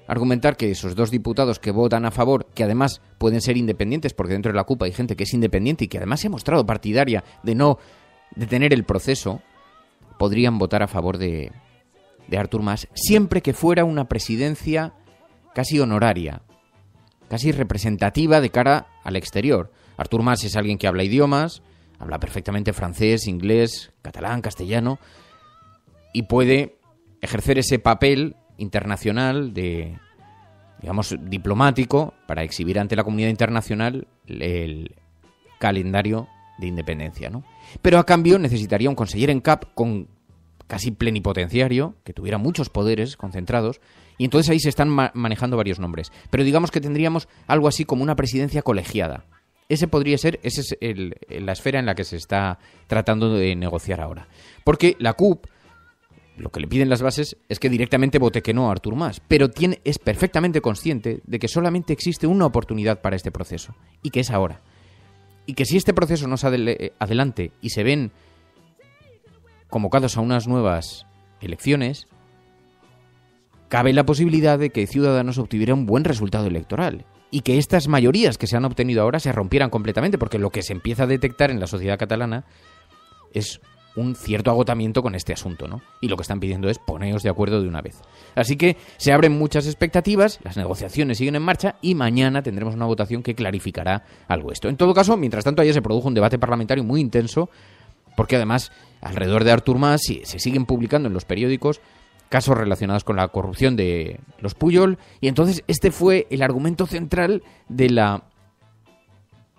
argumentar que esos 2 diputados que votan a favor, que además pueden ser independientes, porque dentro de la CUP hay gente que es independiente y que además se ha mostrado partidaria de no detener el proceso, podrían votar a favor de Artur Mas, siempre que fuera una presidencia casi honoraria, casi representativa de cara al exterior. Artur Mas es alguien que habla idiomas, habla perfectamente francés, inglés, catalán, castellano, y puede ejercer ese papel internacional diplomático, para exhibir ante la comunidad internacional el calendario de independencia, ¿no? Pero a cambio necesitaría un conseller en cap con casi plenipotenciario, que tuviera muchos poderes concentrados, y entonces ahí se están manejando varios nombres. Pero digamos que tendríamos algo así como una presidencia colegiada. Esa es la esfera en la que se está tratando de negociar ahora. Porque la CUP, lo que le piden las bases es que directamente vote que no a Artur Mas, pero es perfectamente consciente de que solamente existe una oportunidad para este proceso, y que es ahora. Y que si este proceso no sale adelante y se ven convocados a unas nuevas elecciones, cabe la posibilidad de que Ciudadanos obtuviera un buen resultado electoral y que estas mayorías que se han obtenido ahora se rompieran completamente, porque lo que se empieza a detectar en la sociedad catalana es un cierto agotamiento con este asunto, ¿no? Y lo que están pidiendo es poneos de acuerdo de una vez. Así que se abren muchas expectativas, las negociaciones siguen en marcha y mañana tendremos una votación que clarificará algo esto. En todo caso, mientras tanto, ayer se produjo un debate parlamentario muy intenso, porque además alrededor de Artur Mas se siguen publicando en los periódicos casos relacionados con la corrupción de los Pujol, y entonces este fue el argumento central de la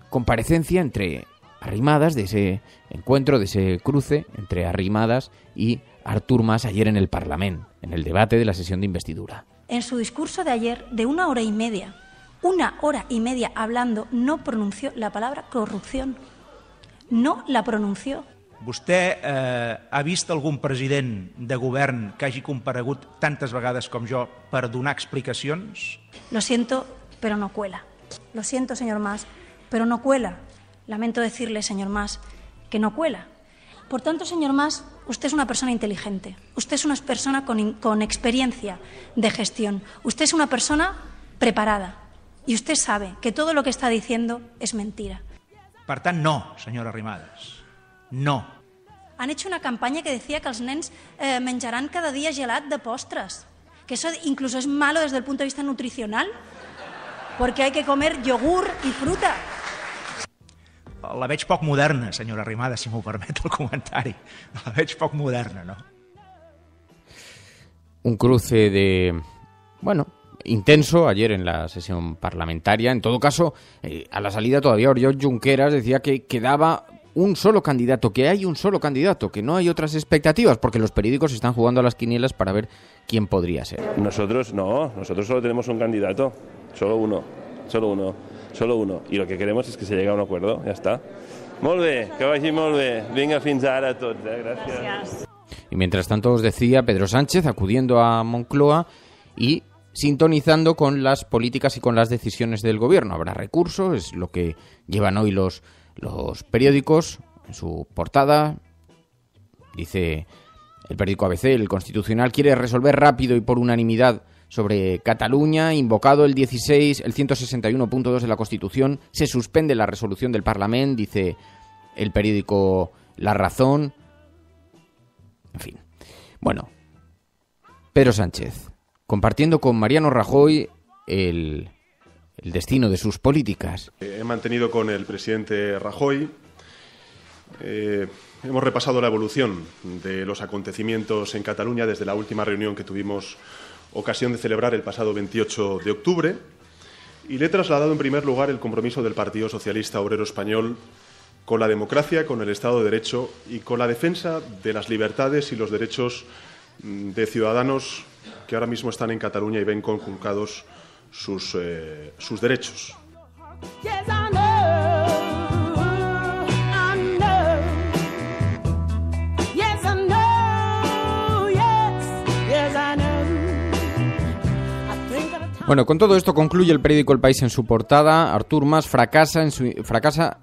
comparecencia entre Arrimadas, de ese encuentro, de ese cruce entre Arrimadas y Artur Mas ayer en el Parlamento, en el debate de la sesión de investidura. En su discurso de ayer, de 1 hora y media hablando, no pronunció la palabra corrupción. No la pronunció. Vostè ha vist algun president de govern que hagi comparegut tantes vegades com jo per donar explicacions? Lo siento, pero no cuela. Lo siento, señor Mas, pero no cuela. Lamento decirle, señor Mas, que no cuela. Por tanto, señor Mas, usted es una persona inteligente. Usted es una persona con experiencia de gestión. Usted es una persona preparada. Y usted sabe que todo lo que está diciendo es mentira. Per tant, no, senyora Arrimadas. No. Han hecho una campaña que decía que els nens menjaran cada día gelat de postres. Que eso incluso es malo desde el punto de vista nutricional. Porque hay que comer yogur y fruta. La veig poc moderna, senyora Arrimadas, si m'ho permet el comentari. La veig poc moderna, no? Un cruce intenso ayer en la sesión parlamentaria. En todo caso, a la salida todavía Oriol Junqueras decía que quedaba un solo candidato, que hay un solo candidato, que no hay otras expectativas, porque los periódicos están jugando a las quinielas para ver quién podría ser. Nosotros solo tenemos un candidato, solo uno. Y lo que queremos es que se llegue a un acuerdo, ya está. Molt bé, que vagi molt bé. Vinga, fins ara a tots, Gràcies. Y mientras tanto os decía Pedro Sánchez acudiendo a Moncloa y sintonizando con las políticas y con las decisiones del gobierno. Habrá recursos, es lo que llevan hoy los periódicos en su portada. Dice el periódico ABC, el Constitucional quiere resolver rápido y por unanimidad sobre Cataluña, invocado el 161.2 de la Constitución, se suspende la resolución del Parlamento, dice el periódico La Razón. En fin. Bueno, Pedro Sánchez, compartiendo con Mariano Rajoy el destino de sus políticas. He mantenido con el presidente Rajoy. Hemos repasado la evolución de los acontecimientos en Cataluña desde la última reunión que tuvimos ocasión de celebrar el pasado 28 de octubre Y le he trasladado en primer lugar el compromiso del Partido Socialista Obrero Español con la democracia, con el Estado de Derecho y con la defensa de las libertades y los derechos de ciudadanos que ahora mismo están en Cataluña y ven conculcados sus derechos. Bueno, con todo esto concluye el periódico El País en su portada. Artur Mas fracasa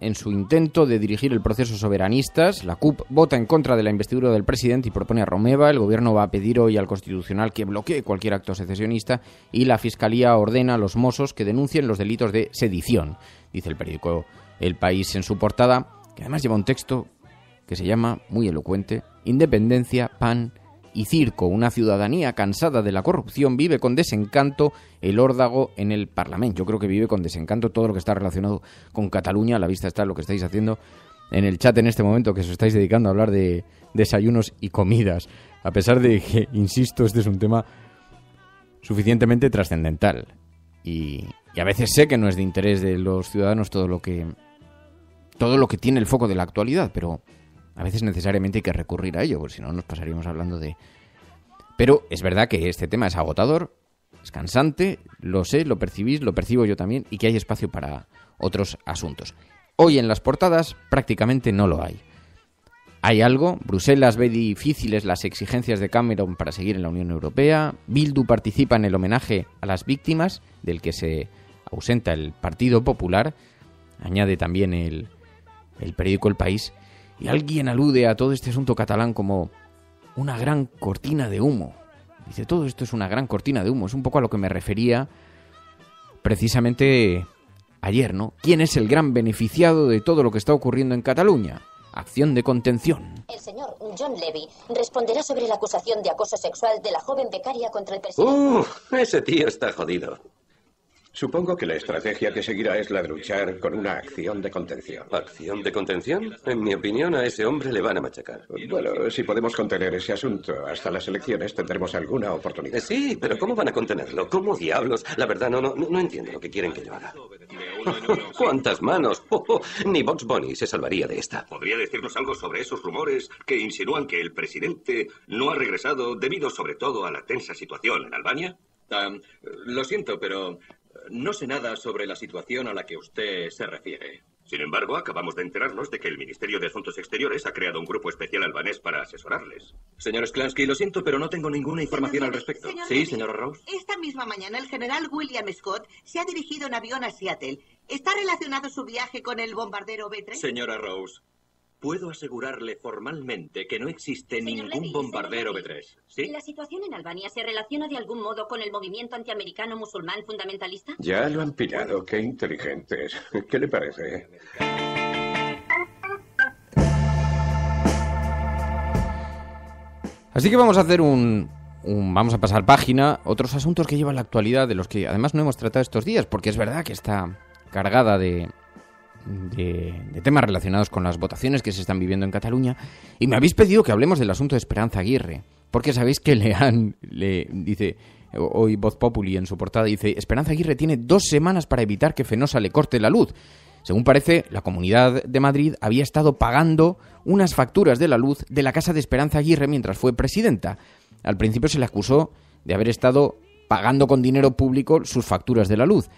en su intento de dirigir el proceso soberanistas. La CUP vota en contra de la investidura del presidente y propone a Romeva. El gobierno va a pedir hoy al Constitucional que bloquee cualquier acto secesionista y la Fiscalía ordena a los Mossos que denuncien los delitos de sedición. Dice el periódico El País en su portada, que además lleva un texto que se llama, muy elocuente, Independencia, pan y circo. Una ciudadanía cansada de la corrupción vive con desencanto el órdago en el Parlamento. Yo creo que vive con desencanto todo lo que está relacionado con Cataluña. A la vista está lo que estáis haciendo en el chat en este momento, que os estáis dedicando a hablar de desayunos y comidas. A pesar de que, insisto, este es un tema suficientemente trascendental. Y a veces sé que no es de interés de los ciudadanos todo lo que tiene el foco de la actualidad, pero a veces necesariamente hay que recurrir a ello, porque si no nos pasaríamos hablando de... Pero es verdad que este tema es agotador, es cansante, lo sé, lo percibís, lo percibo yo también, y que hay espacio para otros asuntos. Hoy en las portadas prácticamente no lo hay. Hay algo, Bruselas ve difíciles las exigencias de Cameron para seguir en la Unión Europea, Bildu participa en el homenaje a las víctimas, del que se ausenta el Partido Popular, añade también el periódico El País, y alguien alude a todo este asunto catalán como una gran cortina de humo. Dice, todo esto es una gran cortina de humo. Es un poco a lo que me refería precisamente ayer, ¿no? ¿Quién es el gran beneficiado de todo lo que está ocurriendo en Cataluña? Acción de contención. El señor John Levy responderá sobre la acusación de acoso sexual de la joven becaria contra el presidente. Ese tío está jodido. Supongo que la estrategia que seguirá es la de luchar con una acción de contención. ¿Acción de contención? En mi opinión, a ese hombre le van a machacar. Bueno, si podemos contener ese asunto hasta las elecciones, tendremos alguna oportunidad. Sí, pero ¿cómo van a contenerlo? ¿Cómo diablos? La verdad, no entiendo lo que quieren que yo haga. ¿Cuántas manos? Ni Bugs Bunny se salvaría de esta. ¿Podría decirnos algo sobre esos rumores que insinúan que el presidente no ha regresado debido sobre todo a la tensa situación en Albania? Lo siento, pero no sé nada sobre la situación a la que usted se refiere. Sin embargo, acabamos de enterarnos de que el Ministerio de Asuntos Exteriores ha creado un grupo especial albanés para asesorarles. Señor Sklansky, lo siento, pero no tengo ninguna información al respecto. Sí, señora Rose. Esta misma mañana el general William Scott se ha dirigido en avión a Seattle. ¿Está relacionado su viaje con el bombardero B-3? Señora Rose, puedo asegurarle formalmente que no existe ningún bombardero B-3. ¿Sí? ¿La situación en Albania se relaciona de algún modo con el movimiento antiamericano musulmán fundamentalista? Ya lo han pillado, qué inteligentes. ¿Qué le parece? Así que vamos a hacer vamos a pasar página, otros asuntos que llevan la actualidad, de los que además no hemos tratado estos días, porque es verdad que está cargada de temas relacionados con las votaciones que se están viviendo en Cataluña, y me habéis pedido que hablemos del asunto de Esperanza Aguirre, porque sabéis que le dice hoy Voz Populi en su portada, dice, Esperanza Aguirre tiene 2 semanas para evitar que Fenosa le corte la luz. Según parece, la Comunidad de Madrid había estado pagando unas facturas de la luz de la casa de Esperanza Aguirre mientras fue presidenta. Al principio se le acusó de haber estado pagando con dinero público sus facturas de la luz.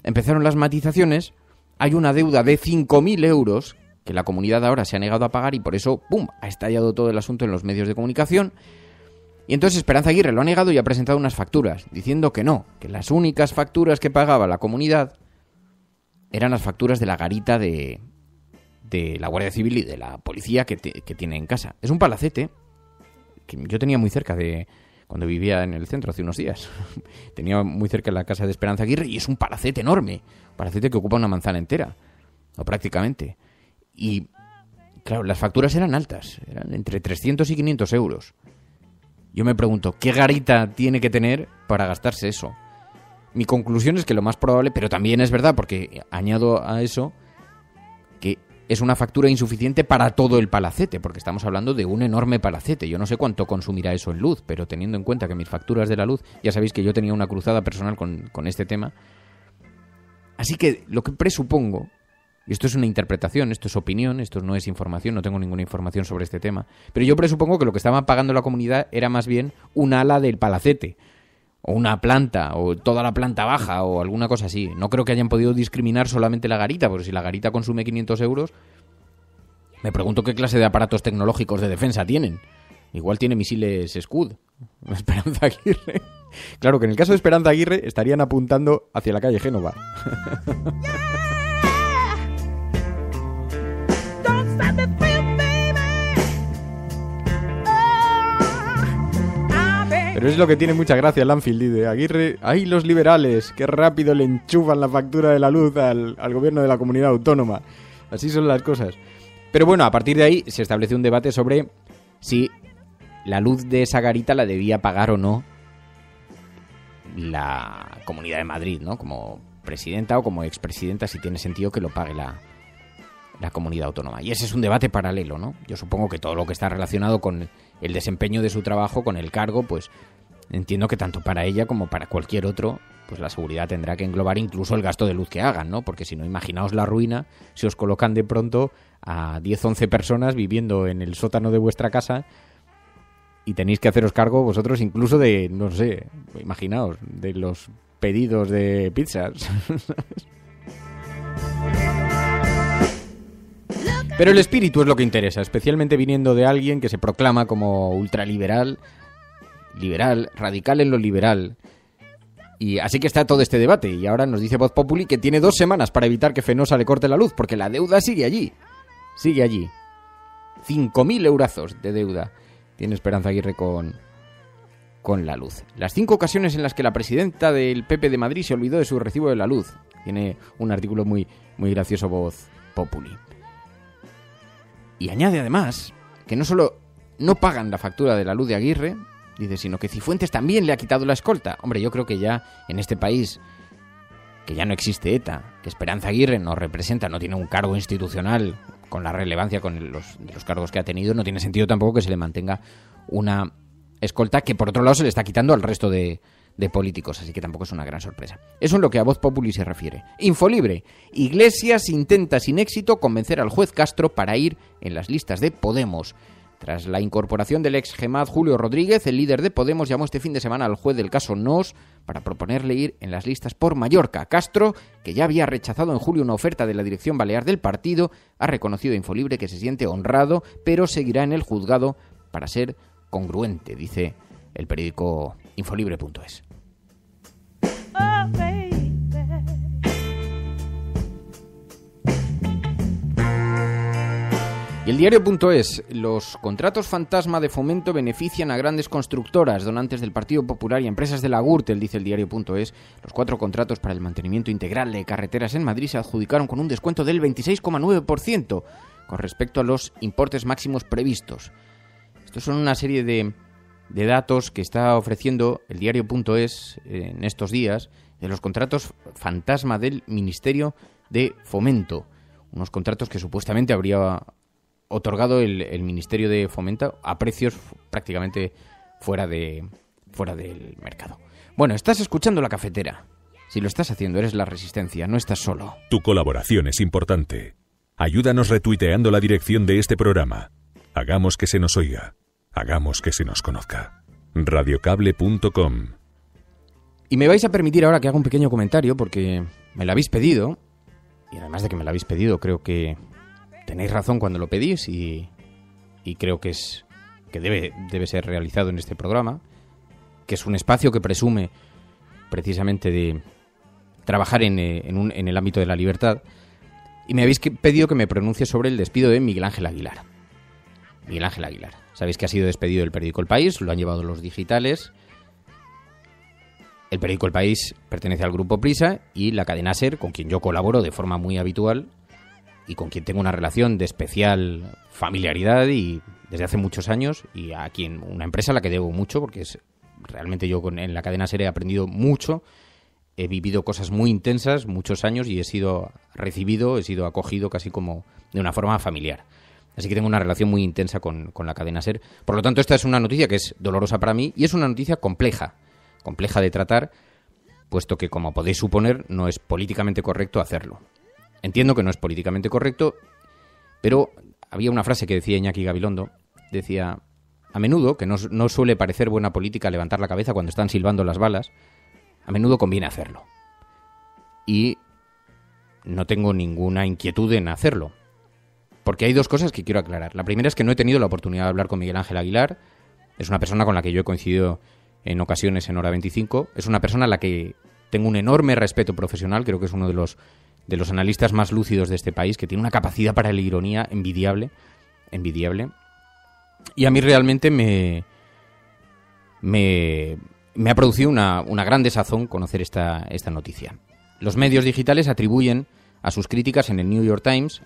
Empezaron las matizaciones. Hay una deuda de 5.000 euros que la comunidad ahora se ha negado a pagar y por eso, ¡pum!, ha estallado todo el asunto en los medios de comunicación. Y entonces Esperanza Aguirre lo ha negado y ha presentado unas facturas, diciendo que no, que las únicas facturas que pagaba la comunidad eran las facturas de la garita de la Guardia Civil y de la policía que tiene en casa. Es un palacete que yo tenía muy cerca de cuando vivía en el centro hace unos días. Tenía muy cerca la casa de Esperanza Aguirre y es un palacete enorme. Un palacete que ocupa una manzana entera, o prácticamente. Y, claro, las facturas eran altas. Eran entre 300 y 500 euros. Yo me pregunto, ¿qué garita tiene que tener para gastarse eso? Mi conclusión es que lo más probable, pero también es verdad, porque añado a eso que es una factura insuficiente para todo el palacete, porque estamos hablando de un enorme palacete. Yo no sé cuánto consumirá eso en luz, pero teniendo en cuenta que mis facturas de la luz, ya sabéis que yo tenía una cruzada personal con este tema, Así que lo que presupongo, y esto es una interpretación, esto es opinión, esto no es información, no tengo ninguna información sobre este tema, pero yo presupongo que lo que estaba pagando la comunidad era más bien un ala del palacete, o una planta, o toda la planta baja, o alguna cosa así. No creo que hayan podido discriminar solamente la garita, porque si la garita consume 500 euros, me pregunto qué clase de aparatos tecnológicos de defensa tienen. Igual tiene misiles Scud, Esperanza Aguirre. Claro que en el caso de Esperanza Aguirre estarían apuntando hacia la calle Génova. Pero es lo que tiene mucha gracia Lanfield, dice Aguirre. ¡Ay, los liberales! ¡Qué rápido le enchufan la factura de la luz al gobierno de la comunidad autónoma! Así son las cosas. Pero bueno, a partir de ahí se establece un debate sobre si la luz de esa garita la debía pagar o no la Comunidad de Madrid, ¿no? Como presidenta o como expresidenta, si tiene sentido que lo pague la comunidad autónoma. Y ese es un debate paralelo, ¿no? Yo supongo que todo lo que está relacionado con el desempeño de su trabajo, con el cargo, pues entiendo que tanto para ella como para cualquier otro, pues la seguridad tendrá que englobar incluso el gasto de luz que hagan, ¿no? Porque si no, imaginaos la ruina si os colocan de pronto a 10-11 personas viviendo en el sótano de vuestra casa y tenéis que haceros cargo vosotros incluso de, no sé, imaginaos, de los pedidos de pizzas. Pero el espíritu es lo que interesa, especialmente viniendo de alguien que se proclama como ultraliberal, radical en lo liberal. Y así que está todo este debate. Y ahora nos dice Voz Populi que tiene 2 semanas para evitar que Fenosa le corte la luz, porque la deuda sigue allí. Sigue allí. 5.000 eurazos de deuda tiene Esperanza Aguirre con la luz. Las 5 ocasiones en las que la presidenta del PP de Madrid se olvidó de su recibo de la luz. Tiene un artículo muy, muy gracioso Voz Populi. Y añade además que no solo no pagan la factura de la luz de Aguirre, dice, sino que Cifuentes también le ha quitado la escolta. Hombre, yo creo que ya en este país, que ya no existe ETA, que Esperanza Aguirre nos representa, no tiene un cargo institucional con la relevancia con los cargos que ha tenido, no tiene sentido tampoco que se le mantenga una escolta que por otro lado se le está quitando al resto de políticos, así que tampoco es una gran sorpresa. Eso es lo que a Voz Populi se refiere. Infolibre. Iglesias intenta sin éxito convencer al juez Castro para ir en las listas de Podemos. Tras la incorporación del ex Gemad Julio Rodríguez, el líder de Podemos llamó este fin de semana al juez del caso Nos para proponerle ir en las listas por Mallorca. Castro, que ya había rechazado en julio una oferta de la dirección balear del partido, ha reconocido a Infolibre que se siente honrado, pero seguirá en el juzgado para ser congruente, dice el periódico Infolibre.es. Y el diario.es, los contratos fantasma de Fomento benefician a grandes constructoras, donantes del Partido Popular y empresas de la Gürtel, dice el diario.es. Los 4 contratos para el mantenimiento integral de carreteras en Madrid se adjudicaron con un descuento del 26,9% con respecto a los importes máximos previstos. Estos son una serie de datos que está ofreciendo el diario.es en estos días de los contratos fantasma del Ministerio de Fomento. Unos contratos que supuestamente habría otorgado el Ministerio de Fomento a precios prácticamente fuera del mercado. Bueno, estás escuchando La Cafetera. Si lo estás haciendo, eres La Resistencia, no estás solo. Tu colaboración es importante. Ayúdanos retuiteando la dirección de este programa. Hagamos que se nos oiga. Hagamos que se nos conozca. Radiocable.com. Y me vais a permitir ahora que haga un pequeño comentario porque me lo habéis pedido. Y además de que me lo habéis pedido, creo que tenéis razón cuando lo pedís y creo que debe ser realizado en este programa, que es un espacio que presume precisamente de trabajar en el ámbito de la libertad. Y me habéis pedido que me pronuncie sobre el despido de Miguel Ángel Aguilar. Miguel Ángel Aguilar. Sabéis que ha sido despedido del periódico El País, lo han llevado los digitales. El periódico El País pertenece al grupo Prisa y la cadena SER, con quien yo colaboro de forma muy habitual y con quien tengo una relación de especial familiaridad y desde hace muchos años, y a quien una empresa a la que debo mucho, porque es realmente yo en la cadena SER he aprendido mucho, he vivido cosas muy intensas muchos años y he sido acogido casi como de una forma familiar. Así que tengo una relación muy intensa con la cadena SER. Por lo tanto, esta es una noticia que es dolorosa para mí y es una noticia compleja de tratar, puesto que, como podéis suponer, no es políticamente correcto hacerlo. Entiendo que no es políticamente correcto, pero había una frase que decía Iñaki Gabilondo, decía: a menudo, que no suele parecer buena política levantar la cabeza cuando están silbando las balas, a menudo conviene hacerlo. Y no tengo ninguna inquietud en hacerlo, porque hay dos cosas que quiero aclarar. La primera es que no he tenido la oportunidad de hablar con Miguel Ángel Aguilar. Es una persona con la que yo he coincidido en ocasiones en Hora 25. Es una persona a la que tengo un enorme respeto profesional. Creo que es uno de los analistas más lúcidos de este país, que tiene una capacidad para la ironía envidiable. Y a mí realmente me ha producido una gran desazón conocer esta noticia. Los medios digitales atribuyen a sus críticas en el New York Times,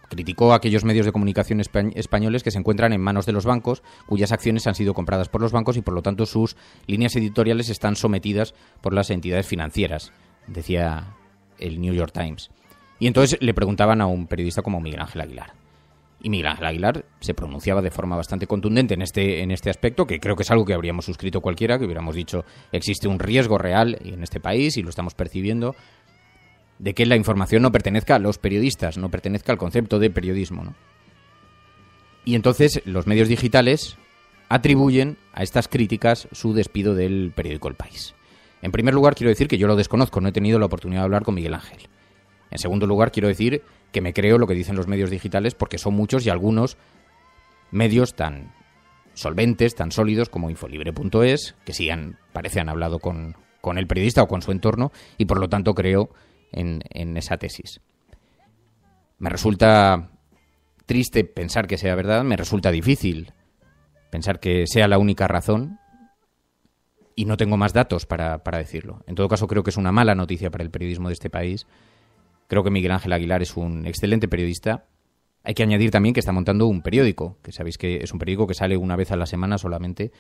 criticó a aquellos medios de comunicación españoles que se encuentran en manos de los bancos, cuyas acciones han sido compradas por los bancos y por lo tanto sus líneas editoriales están sometidas por las entidades financieras, decía el New York Times. Y entonces le preguntaban a un periodista como Miguel Ángel Aguilar. Y Miguel Ángel Aguilar se pronunciaba de forma bastante contundente en este aspecto, que creo que es algo que habríamos suscrito cualquiera, que hubiéramos dicho: existe un riesgo real en este país y lo estamos percibiendo, de que la información no pertenezca a los periodistas, no pertenezca al concepto de periodismo, ¿no? Y entonces los medios digitales atribuyen a estas críticas su despido del periódico El País. En primer lugar, quiero decir que yo lo desconozco, no he tenido la oportunidad de hablar con Miguel Ángel. En segundo lugar, quiero decir que me creo lo que dicen los medios digitales, porque son muchos y algunos medios tan solventes, tan sólidos como Infolibre.es, que sí parece han hablado con el periodista o con su entorno, y por lo tanto creo en esa tesis. Me resulta triste pensar que sea verdad, me resulta difícil pensar que sea la única razón, y no tengo más datos para decirlo. En todo caso, creo que es una mala noticia para el periodismo de este país. Creo que Miguel Ángel Aguilar es un excelente periodista. Hay que añadir también que está montando un periódico, que sabéis que es un periódico que sale una vez a la semana solamente,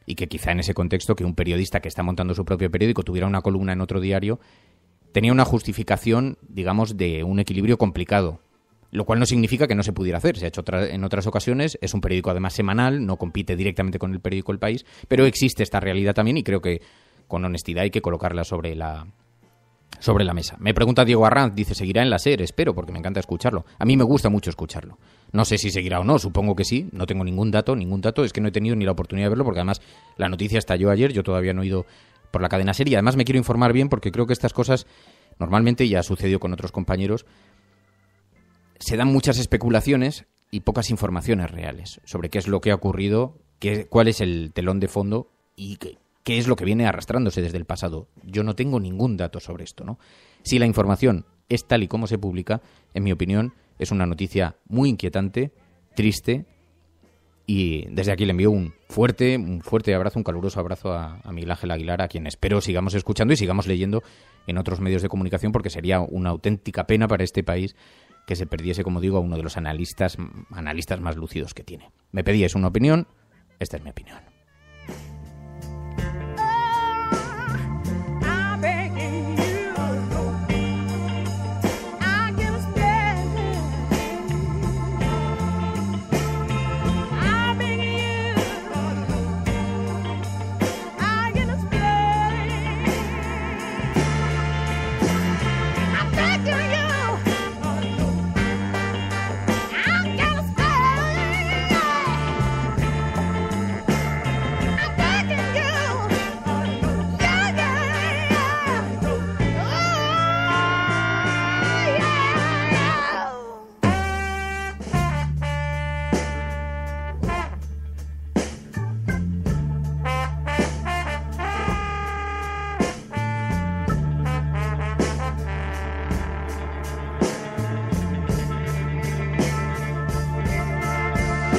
y que quizá en ese contexto, que un periodista que está montando su propio periódico tuviera una columna en otro diario, tenía una justificación, digamos, de un equilibrio complicado, lo cual no significa que no se pudiera hacer. Se ha hecho en otras ocasiones, es un periódico además semanal, no compite directamente con el periódico El País, pero existe esta realidad también y creo que con honestidad hay que colocarla sobre la mesa. Me pregunta Diego Arranz, dice: ¿seguirá en la SER? Espero, porque me encanta escucharlo. A mí me gusta mucho escucharlo. No sé si seguirá o no, supongo que sí. No tengo ningún dato, es que no he tenido ni la oportunidad de verlo, porque además la noticia estalló ayer, yo todavía no he ido por la cadena SER, y además me quiero informar bien, porque creo que estas cosas, normalmente, ya ha sucedido con otros compañeros, se dan muchas especulaciones y pocas informaciones reales sobre qué es lo que ha ocurrido, cuál es el telón de fondo y qué es lo que viene arrastrándose desde el pasado. Yo no tengo ningún dato sobre esto, ¿no? Si la información es tal y como se publica, en mi opinión, es una noticia muy inquietante, triste, y desde aquí le envío un fuerte abrazo, un caluroso abrazo a Miguel Ángel Aguilar, a quien espero sigamos escuchando y sigamos leyendo en otros medios de comunicación, porque sería una auténtica pena para este país que se perdiese, como digo, a uno de los analistas más lúcidos que tiene. Me pedíais una opinión, esta es mi opinión.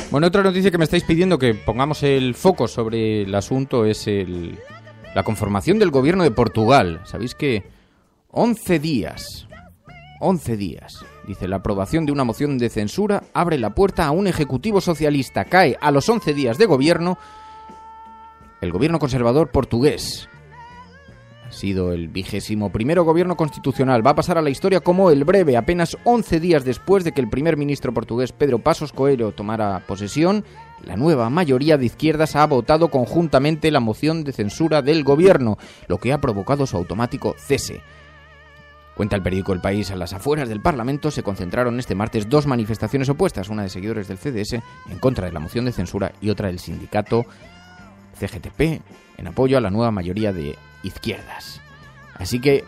Bueno, otra noticia que me estáis pidiendo que pongamos el foco sobre el asunto es la conformación del gobierno de Portugal. Sabéis que 11 días, dice, la aprobación de una moción de censura abre la puerta a un ejecutivo socialista. Cae a los 11 días de gobierno el gobierno conservador portugués. sido el 21º gobierno constitucional. Va a pasar a la historia como el breve, apenas 11 días después de que el primer ministro portugués Pedro Passos Coelho tomara posesión. La nueva mayoría de izquierdas ha votado conjuntamente la moción de censura del gobierno, lo que ha provocado su automático cese. Cuenta el periódico El País, a las afueras del Parlamento se concentraron este martes 2 manifestaciones opuestas, una de seguidores del CDS en contra de la moción de censura y otra del sindicato CGTP en apoyo a la nueva mayoría de izquierdas. Así que,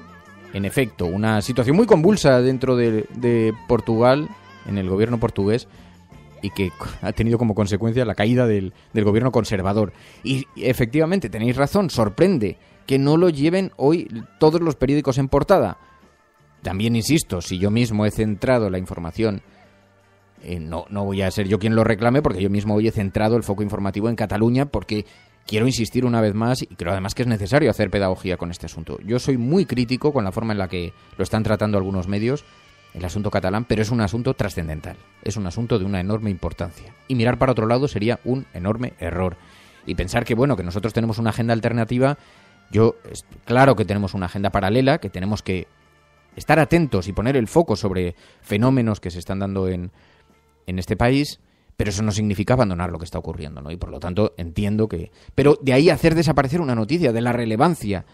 en efecto, una situación muy convulsa dentro de Portugal, en el gobierno portugués, y que ha tenido como consecuencia la caída del gobierno conservador. Y efectivamente, tenéis razón, sorprende que no lo lleven hoy todos los periódicos en portada. También insisto, si yo mismo he centrado la información, no voy a ser yo quien lo reclame, porque yo mismo hoy he centrado el foco informativo en Cataluña, porque quiero insistir una vez más, y creo además que es necesario hacer pedagogía con este asunto. Yo soy muy crítico con la forma en la que lo están tratando algunos medios, el asunto catalán, pero es un asunto trascendental, es un asunto de una enorme importancia. Y mirar para otro lado sería un enorme error. Y pensar que, bueno, que nosotros tenemos una agenda alternativa, claro que tenemos una agenda paralela, que tenemos que estar atentos y poner el foco sobre fenómenos que se están dando en este país, pero eso no significa abandonar lo que está ocurriendo, ¿no? Y por lo tanto entiendo que... Pero de ahí hacer desaparecer una noticia de la relevancia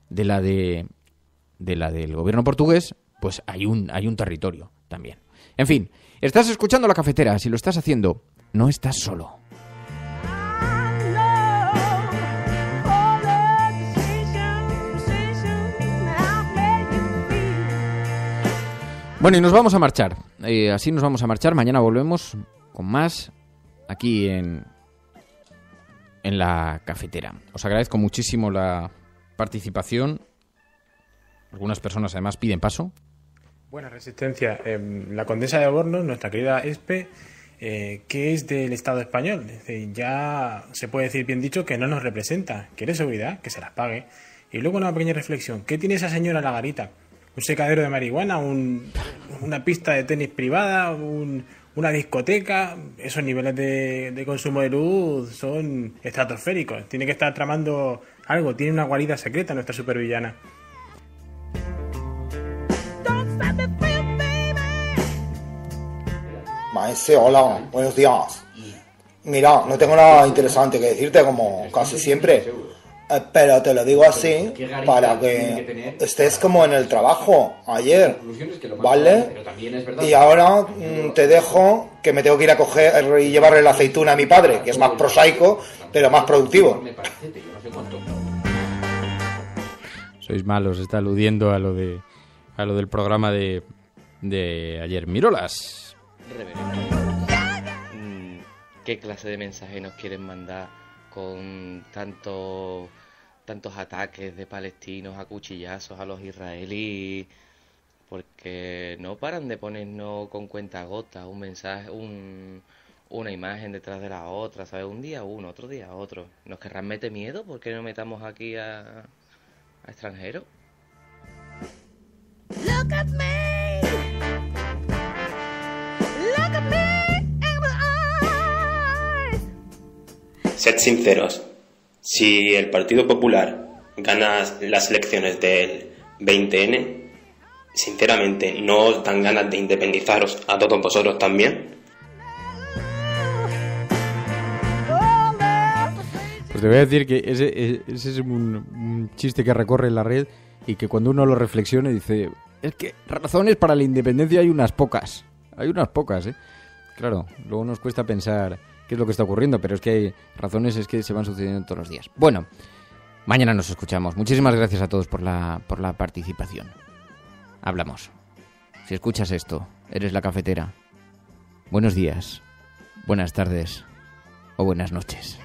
de la del gobierno portugués, pues hay un territorio también. En fin, estás escuchando La Cafetera. Si lo estás haciendo, no estás solo. Bueno, y nos vamos a marchar. Así nos vamos a marchar. Mañana volvemos con más aquí en La Cafetera. Os agradezco muchísimo la participación. Algunas personas además piden paso. Buena resistencia. La condesa de Albornoz, nuestra querida Espe, que es del Estado español. Es decir, ya se puede decir bien dicho que no nos representa. Quiere seguridad, que se las pague. Y luego una pequeña reflexión. ¿Qué tiene esa señora en la garita? Un secadero de marihuana, una pista de tenis privada, una discoteca. Esos niveles de consumo de luz son estratosféricos. Tiene que estar tramando algo. Tiene una guarida secreta nuestra supervillana. Maese, hola, buenos días. Mira, no tengo nada interesante que decirte, como casi siempre, pero te lo digo así para que estés como en el trabajo ayer, ¿vale? Y ahora te dejo, que me tengo que ir a coger y llevarle la aceituna a mi padre, que es más prosaico, pero más productivo. Sois malos, está aludiendo a lo del programa de ayer. Mirolas. ¿Qué clase de mensaje nos quieren mandar con tantos ataques de palestinos a cuchillazos a los israelíes? Porque no paran de ponernos con cuentagotas un mensaje, una imagen detrás de la otra, ¿sabes? Un día uno, otro día otro. ¿Nos querrán meter miedo? ¿Por qué no metamos aquí a extranjeros? Look at me. Look at me. Sed sinceros, si el Partido Popular gana las elecciones del 20N, sinceramente, ¿no os dan ganas de independizaros a todos vosotros también? Pues te voy a decir que ese es un chiste que recorre la red y que cuando uno lo reflexiona dice, es que razones para la independencia hay unas pocas, ¿eh? Claro, luego nos cuesta pensar qué es lo que está ocurriendo, pero es que hay razones, es que se van sucediendo todos los días. Bueno, mañana nos escuchamos. Muchísimas gracias a todos por la participación. Hablamos. Si escuchas esto, eres La Cafetera. Buenos días, buenas tardes o buenas noches.